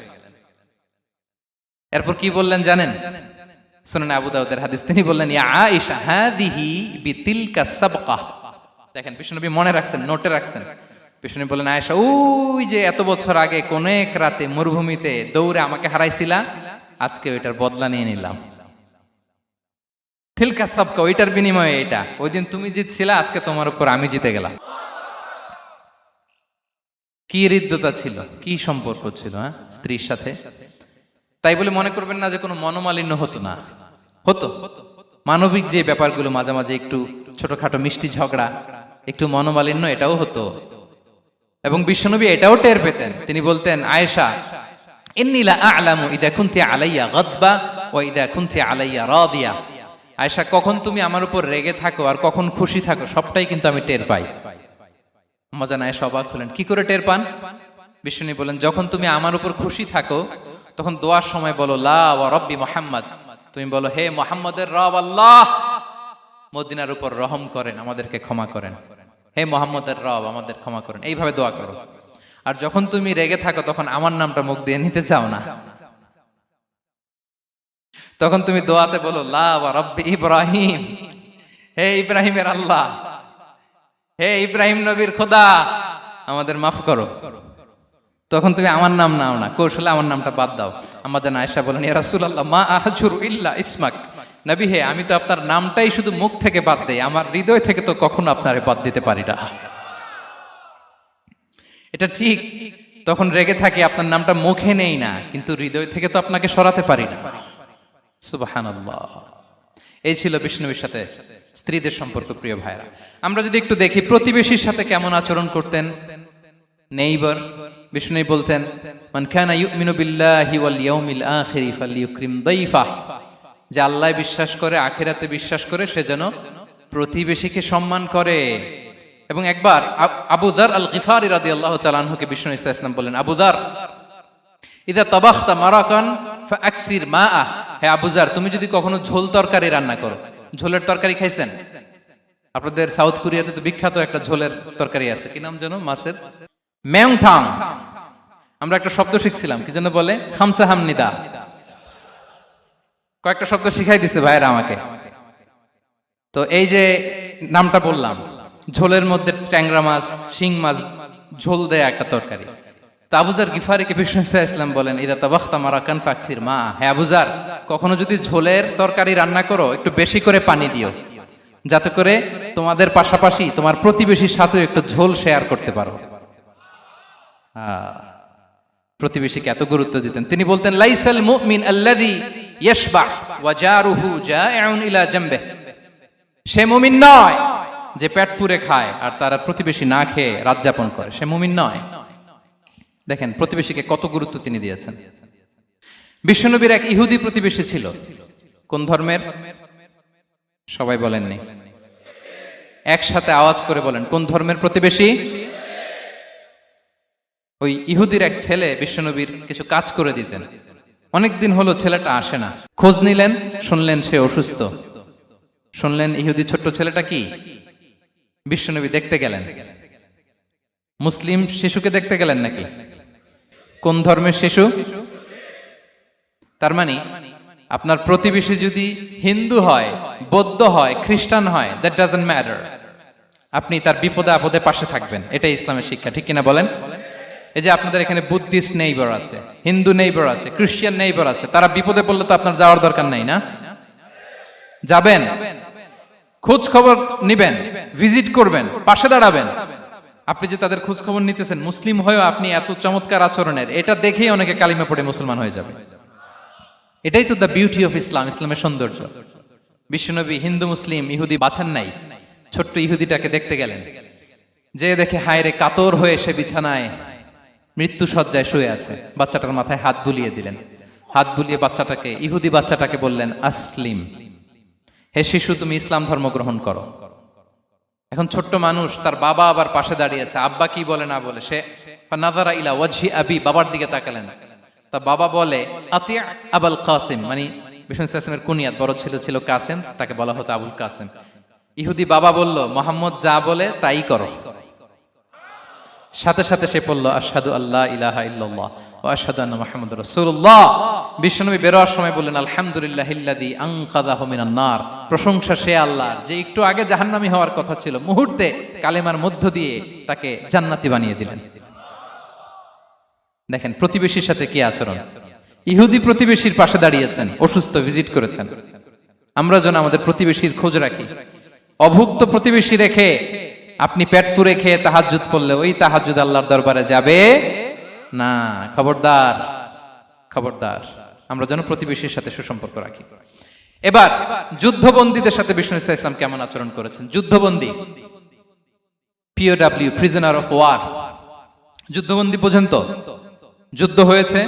এরপর কি বললেন জানেন? সুনানে আবু দাউদের হাদিস, তিনি বললেন, ইয়া আয়েশা হাদিহি বিতিলকা সাবকা। দেখেন বিশ্বনবী মনে রাখছেন, নোটে রাখছেন। বিশ্বনবী বললেন, আয়েশা ওই যে এত বছর আগে কোন এক রাতে মরুভূমিতে দৌড়ে আমাকে হারাইছিলা, আজকে ওইটার বদলা নিয়ে নিলাম। তিলকা সাবকা, ওইটার বিনিময়ে এটা। ওই দিন তুমি জিতছিলা, আজকে তোমার উপর আমি জিতে গেলাম। কি হৃদ্যতা ছিল, কি সম্পর্ক ছিল স্ত্রীর সাথে। তাই বলে মনে করবেন না যে কোনো মনোমালিন্য হতো না, হতো। মানবিক যে ব্যাপারগুলো, মাঝে মাঝে একটু ছোটখাটো মিষ্টি ঝগড়া, একটু মনোমালিন্য, এটাও হতো। এবং বিশ্বনবী এটাও টের পেতেন। তিনি বলতেন, আয়েশা ইন্নী লা আ'লামু ইযা কুনতি আলাইয়া গাদবা ওয়া ইযা কুনতি আলাইয়া রাদিয়া। আয়েশা, কখন তুমি আমার উপর রেগে থাকো আর কখন খুশি থাকো, সবটাই কিন্তু আমি টের পাই। আম্মা জান আয়েশা অবাক হলেন, কি করে টের পান? বিশ্বনবী বলেন, যখন তুমি আমার উপর খুশি থাকো তখন দোয়ার সময় বলো লা ওয়া রাব্বি মুহাম্মদ, তুমি বলো হে মুহাম্মদের রব আল্লাহ, মদিনার উপর রহম করেন, আমাদেরকে ক্ষমা করেন। হে মুহাম্মদের রব, আমাদের ক্ষমা করেন, এইভাবে দোয়া করো। আর যখন তুমি রেগে থাকো তখন আমার নামটা মুখ দিয়ে নিতে চাও না, তখন তুমি দোয়াতে বলো লা ওয়া রাব্বি ইব্রাহিম, হে ইব্রাহিমের আল্লাহ, হে ইব্রাহিম নবীর খোদা, আমাদের মাফ করো। তখন তুমি আমার নাম নাও না, কৌশলে আমার নামটা বাদ দাও। আম্মা জান আয়েশা বলেন, ইয়া রাসূলুল্লাহ মা আহজুরু ইল্লা ইসমাক। নবী হে, আমি তো আপনার নামটাই শুধু মুখ থেকে বাদ দেই, আমার হৃদয় থেকে তো কখনো আপনারে বাদ দিতে পারি না। এটা ঠিক, তখন রেগে থাকি, আপনার নামটা মুখে নেই না, কিন্তু হৃদয় থেকে তো আপনাকে সরাতে পারি না। সুবহানাল্লাহ। এই ছিল বিষ্ণুবীর সাথে স্ত্রীদের সম্পর্ক। প্রিয় ভাইরা, আমরা যদি একটু দেখি প্রতিবেশীর সাথে কেমন আচরণ করতেন। নেইবার, বিষ্ণু বলতেন, মান কানা ইউমিনু বিল্লাহি ওয়াল ইয়াউমিল আখিরি ফালইউকরিম দাইফাহ, যে আল্লাহ বিশ্বাস করে, আখিরাতে বিশ্বাস করে, সে যেন প্রতিবেশীকে সম্মান করে। এবং একবার আবু যার আল গিফারি রাদিয়াল্লাহু তাআলা আনহুকে বিষ্ণু ইসা ইসলাম বলেন, আবু যার ইদা তাবাখতা মারাকান ফাআকসির মাআ, হে আবু যার, তুমি যদি কখনো ঝোল তরকারি রান্না করো, ঝোলের তরকারি খাইছেন? আপনাদের সাউথ কোরিয়াতে তো বিখ্যাত একটা ঝোলের তরকারি আছে, কি নাম যেন, মাছের মেংথাং। আমরা একটা শব্দ শিখছিলাম, কি যেন বলে, খামসা হামনিদা। কয়েকটা শব্দ শিখাই দিছে ভাইরা আমাকে। তো এই যে নামটা বললাম, ঝোলের মধ্যে ট্যাংরা মাছ, শিং মাছ ঝোল দেয়া একটা তরকারি। তো আবু যার গিফারিকে বিষ্ণু ইসলাম বলেন, ইদা তাবাখতা মারাকান ফাকফির মা, হে আবু যার, কখনো যদি ঝোলের তরকারি রান্না করো, একটু বেশি করে পানি দিও, যাতে করে তোমাদের পাশাপাশি তোমার প্রতিবেশীর সাথে একটু ঝোল শেয়ার করতে পারো। প্রতিবেশীকে এত গুরুত্ব দিতেন। তিনি বলতেন, লাইসাল মুমিন আল্লাযী ইয়াশবাহ ওয়া জারুহু জাইউন ইলা জামবিহি, সে মুমিন নয় যে পেট পুরে খায় আর তার প্রতিবেশী না খেয়ে রাত যাপন করে, সে মুমিন নয়। দেখেন প্রতিবেশীকে কত গুরুত্ব তিনি দিয়েছেন। বিশ্বনবীর এক ইহুদি প্রতিবেশী ছিল। কোন ধর্মের? সবাই বলেননি, একসাথে আওয়াজ করে বলেন, কোন ধর্মের প্রতিবেশী? ওই ইহুদির এক ছেলে বিশ্বনবীর কিছু কাজ করে দিতেন। অনেকদিন হলো ছেলেটা আসে না। খোঁজ নিলেন, শুনলেন সে অসুস্থ। শুনলেন ইহুদি ছোট্ট ছেলেটা কি, বিশ্বনবী দেখতে গেলেন। মুসলিম শিশুকে দেখতে গেলেন নাকি? কোন ধর্মের শিশু? তার মানে আপনার প্রতিবেশী যদি হিন্দু হয়, বৌদ্ধ হয়, খ্রিস্টান হয়, দ্যাট ডাজন্ট ম্যাটার। আপনি তার বিপদে আপদে পাশে থাকবেন, এটাই ইসলামের শিক্ষা, ঠিক কিনা বলেন? এই যে আপনাদের এখানে বুদ্ধিস্ট নেইবার আছে, হিন্দু নেইবার আছে, খ্রিস্টান নেইবার আছে, তারা বিপদে পড়লে তো আপনার যাওয়ার দরকার নাই, না? যাবেন, খোঁজ খবর নিবেন, ভিজিট করবেন, পাশে দাঁড়াবেন। আপনি যে তাদের খোঁজ খবর নিতেছেন, মুসলিম হয়েও আপনি এত চমৎকার আচরণের, এটা দেখেই অনেকে কালিমা পড়ে মুসলমান হয়ে যাবে। এটাই তো দ্য বিউটি অফ ইসলাম, ইসলামের সৌন্দর্য। বিশ্বনবী হিন্দু মুসলিম ইহুদি বাছান নাই, ছোট্ট ইহুদিটাকে দেখতে গেলেন, যে দেখে হায় রে, কাতর হয়ে সে বিছানায় মৃত্যু সজ্জায় শুয়ে আছে, বাচ্চাটার মাথায় হাত বুলিয়ে দিলেন। হাত বুলিয়ে বাচ্চাটাকে, ইহুদি বাচ্চাটাকে বললেন, আসলিম, হে শিশু, তুমি ইসলাম ধর্ম গ্রহণ করো। এখন ছোট্ট মানুষ, তার বাবা আবার পাশে দাঁড়িয়ে আছে, আব্বা কি বলে না বলে, সে নাযারা ইলা ওয়াজহি আবি, বাবার দিকে তাকালেন। তা বাবা বলে, আতিয়া আবুল কাসিম, মানে বিষ্ণু ইসলামের কুনিয়াত, বড় ছেলে ছিল কাসেম, তাকে বলা হতো আবুল কাসেম। ইহুদি বাবা বলল, মোহাম্মদ যা বলে তাই করো। সাথে সাথে সে পড়ল, আশহাদু আল্লা ইলাহা ইল্লাল্লাহ ওয়া আশহাদু আন্না মুহাম্মাদুর রাসূলুল্লাহ। বিশ্বনবী বেরোয়ার সময় বললেন, আলহামদুলিল্লাহিল্লাযী আনকাযাহু মিনান নার, প্রশংসা সে আল্লাহ যে একটু আগে জাহান্নামী হওয়ার কথা ছিল, মুহূর্তে কালেমার মধ্য দিয়ে তাকে জান্নাতি বানিয়ে দিলেন। দেখেন প্রতিবেশীর সাথে কি আচরণ। ইহুদি প্রতিবেশীর পাশে দাঁড়িয়েছেন, অসুস্থ, ভিজিট করেছেন। আমরা যেন আমাদের প্রতিবেশীর খোঁজ রাখি। অভুক্ত প্রতিবেশী রেখে আপনি পেট পুরে খেয়ে তাহাজ্জুদ পড়লে ওই তাহাজ্জুদ আল্লাহর দরবারে যাবে না। খবরদার, খবরদার, আমরা যেন প্রতিবেশীর সাথে সুসম্পর্ক রাখি। এবার যুদ্ধবন্দীদের সাথে বিষ্ণু ইসলাম কেমন আচরণ করেছেন। যুদ্ধবন্দী, পিওডব্লিউ, প্রিজনার অফ ওয়ার, যুদ্ধবন্দী পর্যন্ত যুদ্ধ হয়েছে,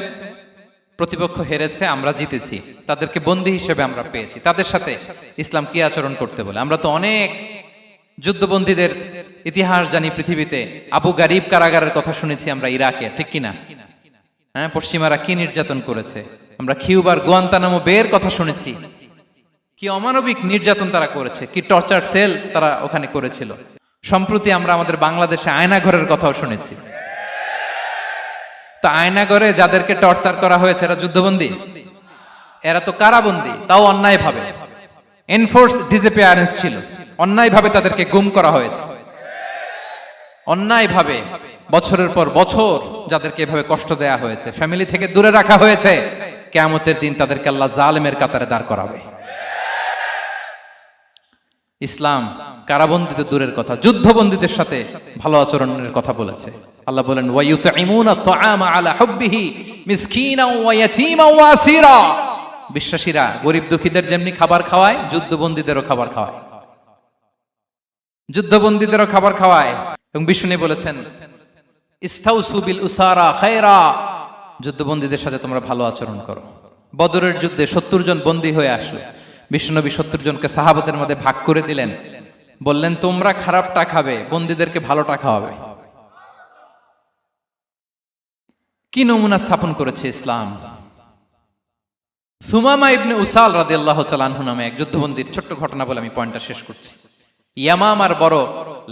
প্রতিপক্ষ হেরেছে, আমরা জিতেছি, তাদেরকে বন্দী হিসেবে আমরা পেয়েছি, তাদের সাথে ইসলাম কি আচরণ করতে বলে। আমরা তো অনেক যুদ্ধবন্দীদের ইতিহাস জানি পৃথিবীতে। আবু গারিব কারাগারের কথা শুনেছি আমরা ইরাকে, ঠিক কিনা? হ্যাঁ, পশ্চিমারা কি নির্যাতন করেছে। আমরা কিউবার গুয়ান্তানামো বের কথা শুনেছি, কি অমানবিক নির্যাতন তারা করেছে, কি টর্চার সেল তারা ওখানে করেছিল। সম্প্রতি আমরা আমাদের বাংলাদেশে আয়নাঘরের কথাও শুনেছি। তা আয়নাঘরে যাদেরকে টর্চার করা হয়েছে এরা যুদ্ধবন্দী? এরা তো কারাবন্দী, তাও অন্যায় ভাবে। এনফোর্স ডিসঅ্যাপিয়ারেন্স ছিল, অন্যায় ভাবে তাদেরকে গুম করা হয়েছে। অন্যায় ভাবে বছরের পর বছর যাদেরকে এভাবে কষ্ট দেয়া হয়েছে, ফ্যামিলি থেকে দূরে রাখা হয়েছে, কিয়ামতের দিন তাদেরকে আল্লাহ জালেমের কাতারে দাঁড় করাবে। ইসলাম কারাবন্দীদের দূরের কথা, যুদ্ধবন্দীদের সাথে ভালো আচরণের কথা বলেছে। আল্লাহ বলেন, ওয়া ইউতঈমুনা আত-তাআমা আলা হুব্বিহি মিসকিনাও ওয়া ইয়াতীমান ওয়া আসীরা। বিশ্বাসীরা গরিব দুঃখীদের যেমনি খাবার খাওয়ায়, যুদ্ধবন্দীদেরও খাবার খাওয়ায়, যুদ্ধবন্দীদেরও খাবার খাওয়ায়। এবং বিষ্ণু বলেছেন, ইস্তাউসু বিল উসারা খায়রা, যুদ্ধবন্দীদের সাথে তোমরা ভালো আচরণ করো। বদরের যুদ্ধে 70 জন বন্দী হয়ে আসলো। বিশ্বনবী 70 জনকে সাহাবাদের মধ্যে ভাগ করে দিলেন, বললেন তোমরা খারাপটা খাবে, বন্দীদেরকে ভালোটা খাওয়াবে। কি নমুনা স্থাপন করেছে ইসলাম। সুমামা ইবনে উসাল রাদিয়াল্লাহু তাআলা আনহু নামে এক যুদ্ধবন্দীর ছোট্ট ঘটনা বলে আমি পয়েন্টটা শেষ করছি। ইয়ামামার বড়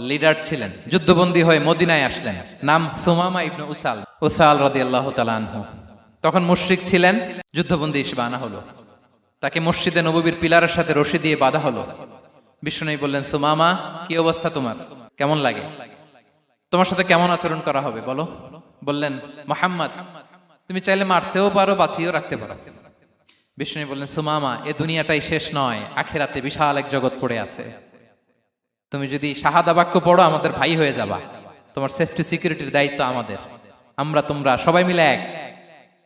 লিডার ছিলেন, যুদ্ধবন্দী হয়ে মদিনায় আসলেন, নাম সুমামা ইবনে উসাল রাদিয়াল্লাহু তাআলা আনহু। তখন মুশরিক ছিলেন, যুদ্ধবন্দী হিসেবে আনা হলো। তাকে মসজিদে নববীর পিলারের সাথে রশি দিয়ে বাঁধা হলো। বিষ্ণু বললেন, সুমামা কি অবস্থা তোমার, কেমন লাগে, তোমার সাথে কেমন আচরণ করা হবে বলো। বললেন, মুহাম্মদ তুমি চাইলে মারতেও পারো, বাঁচিয়েও রাখতে পারো। বিষ্ণু বললেন, সুমামা এ দুনিয়াটাই শেষ নয়, আখিরাতে বিশাল এক জগৎ পড়ে আছে। তুমি যদি শাহাদা বাক্য পড়ো আমাদের ভাই হয়ে যাবা, তোমার সেফটি সিকিউরিটির দায়িত্ব আমাদের, আমরা তোমরা সবাই মিলে এক।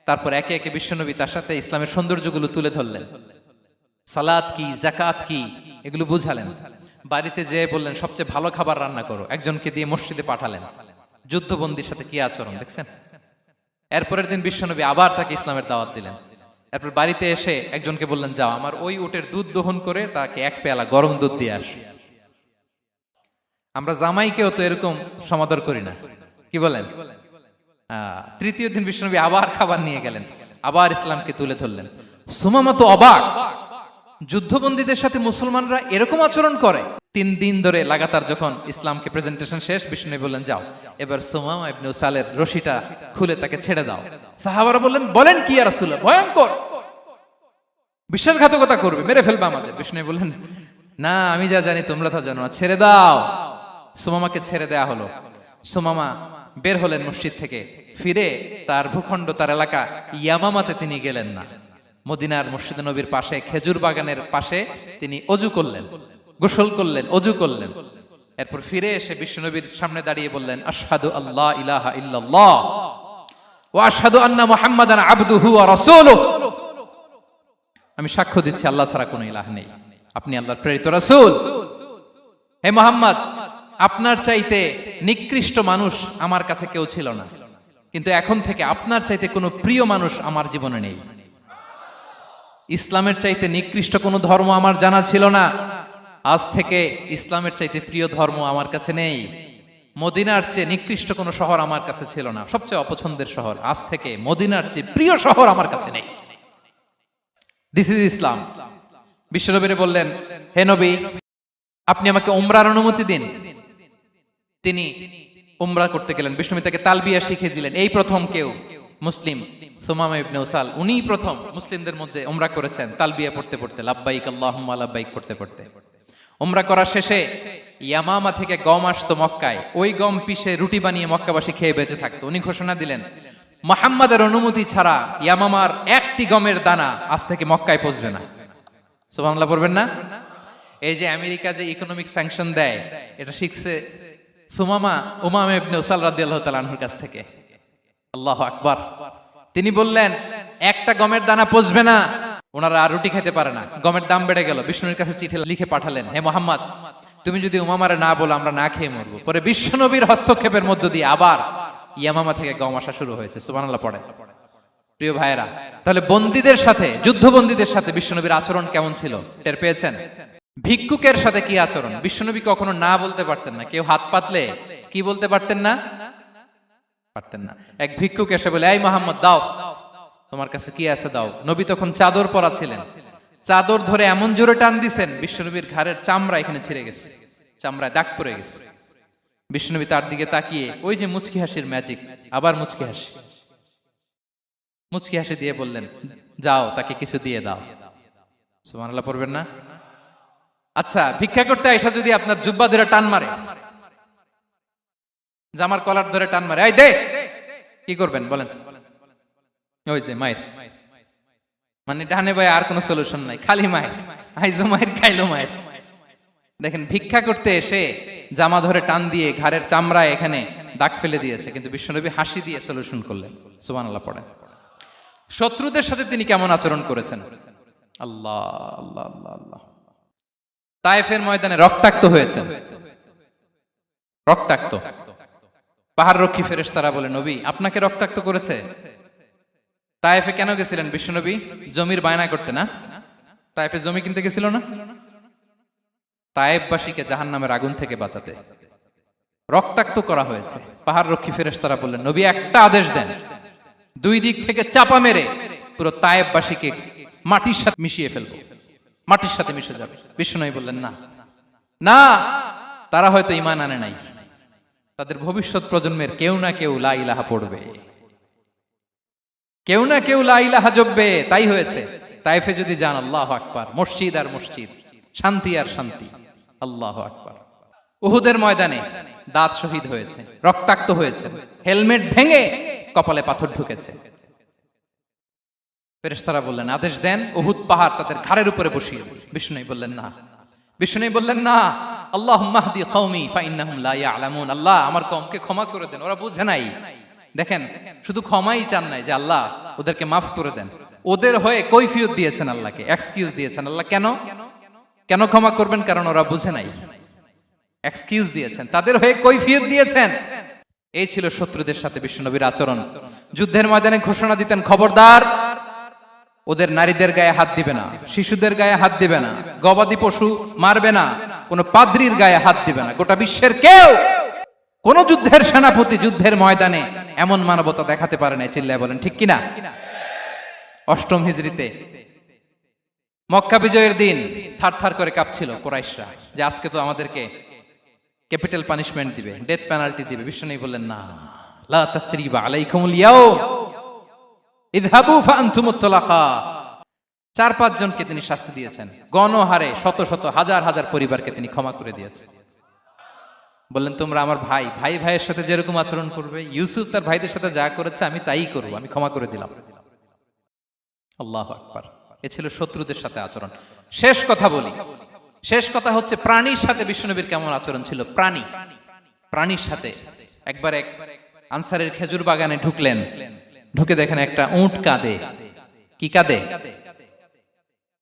তারপর একে একে বিশ্বনবী তার সাথে ইসলামের সৌন্দর্যগুলো তুলে ধরলেন, সালাত কি, যাকাত কি, এগুলো বুঝালেন। বাড়িতে যেয়ে বললেন সবচেয়ে ভালো খাবার রান্না করো, একজনকে দিয়ে মসজিদে পাঠালেন। যুদ্ধবন্দীর সাথে কি আচরণ দেখছেন। এরপরের দিন বিশ্বনবী আবার তাকে ইসলামের দাওয়াত দিলেন। এরপর বাড়িতে এসে একজনকে বললেন, যাও আমার ওই উটের দুধ দহন করে তাকে এক পেয়ালা গরম দুধ দিয়ে আস। আমরা জামাইকেও তো এরকম সমাদর করি না, কি বলেন। তৃতীয় দিন বিশ্বনবী আবার খাবার নিয়ে গেলেন, আবার ইসলামকে তুলে ধরলেন। সুমামা তো অবাক, যুদ্ধবন্দীদের সাথে মুসলমানরা এরকম আচরণ করে। 3 দিন ধরে লাগাতার যখন ইসলামকে প্রেজেন্টেশন শেষ, বিষ্ণু বললেন, যাও এবার সুমামা ইবনে উসালের রশিটা খুলে তাকে ছেড়ে দাও। সাহাবারা বললেন, বলেন কি ইয়া রাসূলুল্লাহ, ভয়ঙ্কর। বিশ্বাসঘাতকতা করবে, মেরে ফেলবে আমাদের। বিষ্ণু বললেন, না, আমি যা জানি তোমরা তা জানো না, ছেড়ে দাও। সুমামাকে ছেড়ে দেয়া হলো। সুমামা বের হলেন মসজিদ থেকে, ফিরে তার ভূখণ্ড, তার এলাকা ইয়ামামাতে তিনি গেলেন না। মদিনার মসজিদ নবীর পাশে খেজুর বাগানের পাশে তিনি অজু করলেন, গোসল করলেন, অজু করলেন। এরপর ফিরে এসে বিশ্বনবীর সামনে দাঁড়িয়ে বললেন, আশহাদু আল্লাহ ইলাহা ইল্লাল্লাহ ওয়া আশহাদু আন্না মুহাম্মাদান আবদুহু ওয়া রাসূলুহু। আমি সাক্ষ্য দিচ্ছি আল্লাহ ছাড়া কোনো ইলাহ নেই, আপনি আল্লাহর প্রেরিত রাসূল। হে মুহাম্মদ, আপনার চাইতে নিকৃষ্ট মানুষ আমার কাছে কেউ ছিল না, কিন্তু এখন থেকে আপনার চাইতে কোনো প্রিয় মানুষ আমার জীবনে নেই। ইসলামের চাইতে নিকৃষ্ট কোনো ধর্ম আমার জানা ছিল না, আজ থেকে ইসলামের চাইতে প্রিয় ধর্ম আমার কাছে নেই। মদিনার চেয়ে নিকৃষ্ট কোনো শহর আমার কাছে ছিল না, সবচেয়ে অপছন্দের শহর, আজ থেকে মদিনার চেয়ে প্রিয় শহর আমার কাছে নেই। দিস ইজ ইসলাম। বিশ্বনবী বললেন, হে নবী, আপনি আমাকে উমরার অনুমতি দিন। তিনি উমরা করতে গেলেন। বিষ্ণু তাকে তালবিয়া শিখিয়ে দিলেন। এই প্রথম কেউ মুসলিম, সুমামা ইবনে উসাল, উনিই প্রথম মুসলিমদের মধ্যে উমরা করেছেন তালবিয়া পড়তে পড়তে, লাব্বাইক আল্লাহুম্মা লাব্বাইক পড়তে পড়তে। উমরা করা শেষে ইয়ামামা থেকে গম আসতো মক্কায়, ওই গম পিষে রুটি বানিয়ে মক্কাবাসী খেয়ে বেঁচে থাকতো। উনি ঘোষণা দিলেন, মুহাম্মাদের অনুমতি ছাড়া ইয়ামামার একটি গমের দানা আজ থেকে মক্কায় পৌঁছবে না। সুবহানাল্লাহ পড়বেন না? এই যে আমেরিকা যে ইকোনমিক স্যাংশন দেয়, এটা শিখছে সুমামা উমামা ইবনে উসাল রাদিয়াল্লাহু তাআলা আনহুর কাছ থেকে। আল্লাহু আকবার। তিনি বললেন, একটা গমের দানা পচবে না, ওনারা আর রুটি খেতে পারে না। গমের দাম বেড়ে গেল। বিষ্ণুর কাছে চিঠি লিখে পাঠালেন, হে মুহাম্মদ, তুমি যদি উমামারে না বলো আমরা না খেয়ে মরবো। পরে বিশ্বনবীর হস্তক্ষেপের মধ্য দিয়ে আবার ইয়ামামা থেকে গম আসা শুরু হয়েছে। সুবহানাল্লাহ পড়ে। প্রিয় ভাইয়েরা, তাহলে বন্দীদের সাথে, যুদ্ধবন্দীদের সাথে বিশ্বনবীর আচরণ কেমন ছিল টের পেয়েছেন? ভিক্ষুকের সাথে কি আচরণ? বিশ্বনবী কখনো না বলতে পারতেন না। কেউ হাত পাতলে কি বলতে পারতেন না? পারতেন না। এক ভিক্ষুক এসে বলে, এই মুহাম্মদ, দাও, তোমার কাছে কি আছে দাও। নবী তখন চাদর পরা ছিলেন। চাদর ধরে এমন জোরে টান দিছেন, বিশ্বনবীর ঘাড়ের চামড়া এখানে ছিঁড়ে গেছে, চামড়ায় দাগ পড়ে গেছে। বিশ্বনবী তার দিকে তাকিয়ে, ওই যে মুচকি হাসির ম্যাজিক, আবার মুচকি হাসি, মুচকি হাসি দিয়ে বললেন, যাও, তাকে কিছু দিয়ে দাও। সুবহানাল্লাহ পড়বেন না? আচ্ছা, ভিক্ষা করতে আইসা যদি আপনার জুব্বা ধরে টান মারে, জামার কলার ধরে টান মারে, এই দে, কি করবেন বলেন? ওই যে মায়ের, মানে ডানে ভাই আর কোনো সলিউশন নাই, খালি মায়ের, আইজো মায়ের, খাইলো মায়ের। দেখেন, ভিক্ষা করতে এসে জামা ধরে টান দিয়ে ঘাড়ের চামড়ায় এখানে দাগ ফেলে দিয়েছে, কিন্তু বিশ্বনবী হাসি দিয়ে সলিউশন করলেন। সুবহানাল্লাহ পড়ে। শত্রুদের সাথে তিনি কেমন আচরণ করেছেন? আল্লাহ আল্লাহ আল্লাহ আল্লাহ। তায়েফের ময়দানে রক্তাক্ত হয়েছে, রক্তাক্ত। পাহাড় রক্ষী ফেরেশতারা বলে, নবী, আপনাকে রক্তাক্ত করেছে? তায়েফে কেন গেছিলেন বিশ্বনবী? জমির বায়না করতে না? তায়েফে জমি কিনতে গেছিল না? তায়েফবাসীকে জাহান্নামের আগুন থেকে বাঁচাতে রক্তাক্ত করা হয়েছে। পাহাড় রক্ষী ফেরেশতারা বললেন, নবী, একটা আদেশ দেন, দুই দিক থেকে চাপা মেরে পুরো তায়েফবাসীকে মাটির সাথে মিশিয়ে ফেলবো, মাটির সাথে মিশে যাবে। বিশ্বনবী বললেন, না না, তারা হয়তো ঈমান আনে নাই, তাদের ভবিষ্যৎ প্রজন্মের কেউ না কেউ লা ইলাহা পড়বে, কেউ না কেউ লা ইলাহা জপবে। তাই হয়েছে। তায়েফে যদি যান, আল্লাহু আকবার, মসজিদ আর মসজিদ, শান্তি আর শান্তি। আল্লাহু আকবার। উহুদের ময়দানে দাঁত শহীদ হয়েছে, রক্তাক্ত হয়েছে, হেলমেট ভেঙে কপালে পাথর ঢুকেছে। ফেরেশতারা বললেন, আদেশ দেন, উহুদ পাহাড় তাদের ঘাড়ের উপরে বসিয়ে। বিষ্ণু বললেন, না। বিষ্ণু বললেন, না, আল্লাহুম্মা হদি কওমি ফাইন্নাহুম লা ইয়ালামুন। আল্লাহ, আমার কওমকে ক্ষমা করে দেন, ওরা বুঝে নাই। দেখেন, শুধু ক্ষমাই চান নাই যে আল্লাহ ওদেরকে মাফ করে দেন, ওদের হয়ে কৈফিয়ত দিয়েছেন আল্লাহকে, এক্সকিউজ দিয়েছেন। আল্লাহ কেন কেন ক্ষমা করবেন? কারণ ওরা বুঝে নাই। এক্সকিউজ দিয়েছেন, তাদের হয়ে কৈফিয়ত দিয়েছেন। এই ছিল শত্রুদের সাথে বিশ্বনবীর আচরণ। যুদ্ধের ময়দানে ঘোষণা দিতেন, খবরদার, ওদের নারীদের গায়ে হাত দিবে না, শিশুদের গায়ে হাত দিবে না, গবাদি পশু মারবে না, কোন পাদ্রীর গায়ে হাত দিবে না। গোটা বিশ্বের কেউ, কোন যুদ্ধের সেনাপতি যুদ্ধের ময়দানে এমন মানবতা দেখাতে পারে না। চিল্লায় বলেন ঠিক কিনা? অষ্টম হিজরিতে মক্কা বিজয়ের দিন থার থার করে কাঁপছিল কুরাইশরা, যে আজকে তো আমাদেরকে ক্যাপিটাল পানিশমেন্ট দিবে, ডেথ পেনাল্টি দিবে। বিশ্বনবী বললেন, না, লা তাসরিবা আলাইকুমুল ইয়াউম, ইযহাবু ফাআনতুমুত তুলাকা। 4-5 জনকে তিনি শাস্তি দিয়েছেন, গণহারে শত শত হাজার হাজার পরিবারকে তিনি ক্ষমা করে দিয়েছেন। বললেন তোমরা আমার ভাই, ভাই ভাইয়ের সাথে যেরকম আচরণ করবে, ইউসুফ তার ভাইদের সাথে যা করেছে আমি তাই করব, আমি ক্ষমা করে দিলাম। আল্লাহু আকবার। এ ছিল শত্রুদের সাথে আচরণ। শেষ কথা বলি, শেষ কথা হচ্ছে প্রাণীর সাথে বিশ্বনবীর কেমন আচরণ ছিল। প্রাণীর সাথে একবার এক আনসারের খেজুর বাগানে ঢুকলেন, ঢুকে দেখেন একটা উট কাঁদে। কি কাঁদে?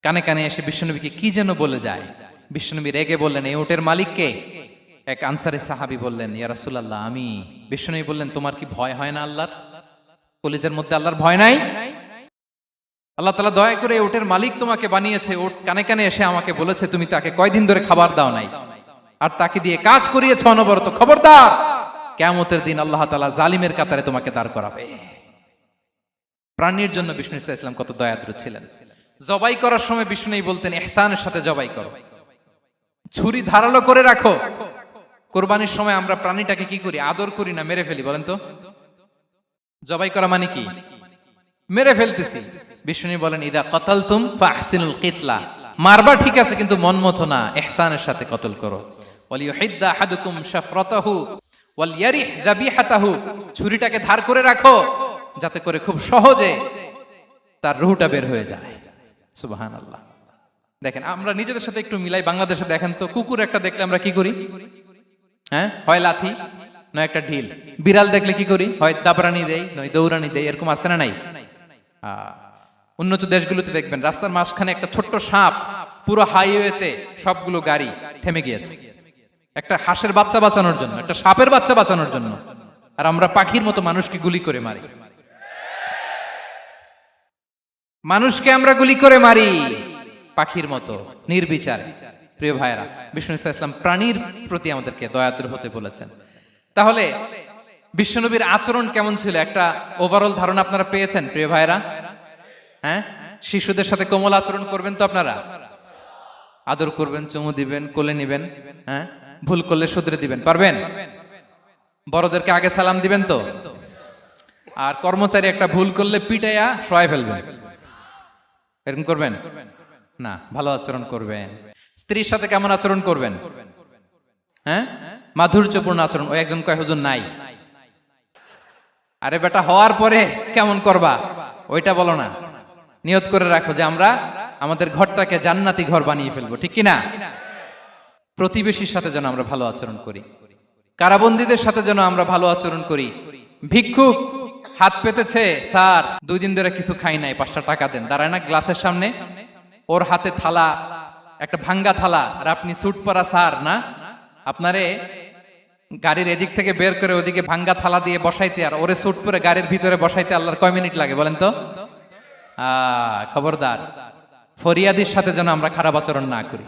কানে কানে এসে বিশ্বনবীকে কি যেন বলে যায়। বিশ্বনবী রেগে বললেন, এই উটের মালিক কে? এক আনসারের সাহাবী বললেন, ইয়া রাসূলুল্লাহ আমি। বিশ্বনবী বললেন, তোমার কি ভয় হয় না আল্লাহর? কলিজার মধ্যে আল্লাহর ভয় নাই? আল্লাহ তাআলা দয়া করে উটের মালিক তোমাকে বানিয়েছে, উট কানে কানে এসে আমাকে বলেছে তুমি তাকে কয়দিন ধরে খাবার দাও নাই, আর তাকে দিয়ে কাজ করিয়েছে অনবরত। খবরদার, কিয়ামতের দিন আল্লাহ তাআলা জালিমের কাতারে তোমাকে দাঁড় করাবে। প্রাণীর জন্য বিষ্ণু ইসলাম কত দয়াদ্র ছিলেন। জবাই করার সময় বিষ্ণু বলতেন, ইহসানের সাথে জবাই করো, ছুরি ধারালো করে রাখো। কোরবানির সময় আমরা প্রাণীটাকে কি করি? আদর করি না, মেরে ফেলি। বলেন তো, জবাই করা মানে কি? মেরে ফেলতেছি। বিষ্ণু বলেন, ইদা কাতালতুম ফাহসিনুল কিতলা, মারবা ঠিক আছে কিন্তু মন মতো না, ইহসানের সাথে কতল করো। ওয়ালিয়ুহিদ্দা আহাদুকুম শাফরাতাহু ওয়ালইয়ারিহ যাবিহাতাহু, ছুরিটাকে ধার করে রাখো যাতে করে খুব সহজে তার রূহটা বের হয়ে যায়। সুবহানাল্লাহ। দেখেন আমরা নিজেদের সাথে একটু মিলাই। বাংলাদেশে দেখেন তো, কুকুর একটা দেখলে আমরা কি করি? হ্যাঁ, হয় লাথি নয় একটা ঢিল। বিড়াল দেখলে কি করি? হয় দাবরানি দেই নয় দৌড়ানি দেই। এরকম আছে না নাই? উন্নত দেশগুলোতে দেখবেন রাস্তার মাঝখানে একটা ছোট্ট সাপ, পুরো হাইওয়েতে সবগুলো গাড়ি থেমে গিয়েছে একটা হাঁসের বাচ্চা বাঁচানোর জন্য, একটা সাপের বাচ্চা বাঁচানোর জন্য। আর আমরা পাখির মতো মানুষকে গুলি করে মারি। মানুষকে আমরা গুলি করে মারি পাখির মতো নির্বিচারে। প্রিয় ভাইয়েরা, বিষ্ণু ইসলাম প্রাণীর প্রতি আমাদেরকে দয়াদ্র হতে বলেছেন। তাহলে বিশ্বনবীর আচরণ কেমন ছিল একটা ওভারঅল ধারণা আপনারা পেয়েছেন প্রিয় ভাইয়েরা? হ্যাঁ, শিশুদের সাথে কোমল আচরণ করবেন তো আপনারা? আদর করবেন, চুমু দিবেন, কোলে নিবেন। হ্যাঁ, ভুল করলে শুধরে দিবেন, পারবেন? বড়দেরকে আগে সালাম দিবেন তো? আর কর্মচারী একটা ভুল করলে পিটাইয়া শোয়াই ফেলবেন, এরকম করবেন না? ভালো আচরণ করবেন। স্ত্রীর সাথে কেমন আচরণ করবেন? হ্যাঁ, মাধুর্যপূর্ণ আচরণ। ওই একজন কয় হুজুর নাই। আরে বেটা, হওয়ার পরে কেমন করবা ওইটা বলো না। নিয়ত করে রাখো যে আমরা আমাদের ঘরটাকে জান্নাতি ঘর বানিয়ে ফেলবো, ঠিক কিনা? প্রতিবেশীর সাথে যেন আমরা ভালো আচরণ করি, কারাবন্দীদের সাথে যেন আমরা ভালো আচরণ করি। ভিক্ষুক হাত পেতেছে, স্যার 2 দিন ধরে কিছু খাই নাই, 5টা টাকা দেন। দাঁড়ায় না গ্লাসের সামনে, ওর হাতে থালা, একটা ভাঙ্গা থালা, আর আপনি স্যুট পরা স্যার না, আপনারে গাড়ির এদিক থেকে বের করে ওদিকে ভাঙ্গা থালা দিয়ে বসাইতে আর ওরে স্যুট পরে গাড়ির ভিতরে বসাইতে আল্লাহর কয় মিনিট লাগে বলেন তো? খবরদার, ফরিয়াদির সাথে যেন আমরা খারাপ আচরণ না করি,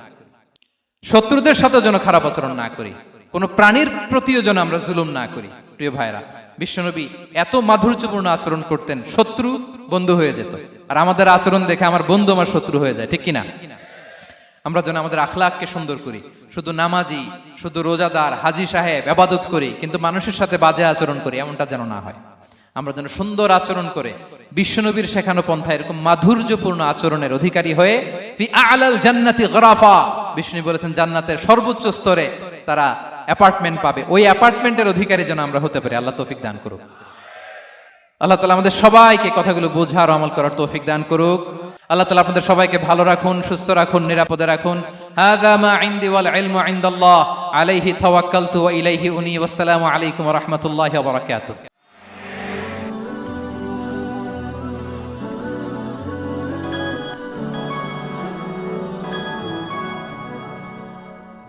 শত্রুদের সাথে যেন খারাপ আচরণ না করি, কোন প্রাণীর প্রতিও যেন আমরা জুলুম না করি। প্রিয় ভাইরা, বিশ্বনবী এত মাধুর্যপূর্ণ আচরণ করতেন, শত্রু বন্ধু হয়ে যেত। আর আমাদের আচরণ দেখে আমার বন্ধু আমার শত্রু হয়ে যায়, ঠিক কিনা? আমরা যেন আমাদের আখলাককে সুন্দর করি। শুধু নামাজি, শুধু রোজাদার, হাজি সাহেব ইবাদত করি কিন্তু মানুষের সাথে বাজে আচরণ করি, এমনটা যেন না হয়। আমরা যেন সুন্দর আচরণ করে বিশ্বনবীর শেখানো পন্থা এরকম মাধুর্যপূর্ণ আচরণের অধিকারী হয়ে ফি আ'লাল জান্নাতি গরাফা, বিষ্ণু বলেছেন জান্নাতের সর্বোচ্চ স্তরে তারা অ্যাপার্টমেন্ট পাবে। ওই অ্যাপার্টমেন্টের অধিকারী যেন আমরা হতে পারি। আল্লাহ তৌফিক দান করুক। আল্লাহ তাআলা আমাদের সবাইকে কথাগুলো বোঝার আমল করার তৌফিক দান করুক। আল্লাহ তাআলা আপনাদের সবাইকে ভালো রাখুন, সুস্থ রাখুন, নিরাপদে রাখুন। হাযা মা ইনদি ওয়াল ইলমু ইনদাল্লাহ আলাইহি তাওয়াক্কালতু ওয়া ইলাইহি উনী। ওয়াসসালামু আলাইকুম ওয়া রাহমাতুল্লাহি ওয়া বারাকাতুহু।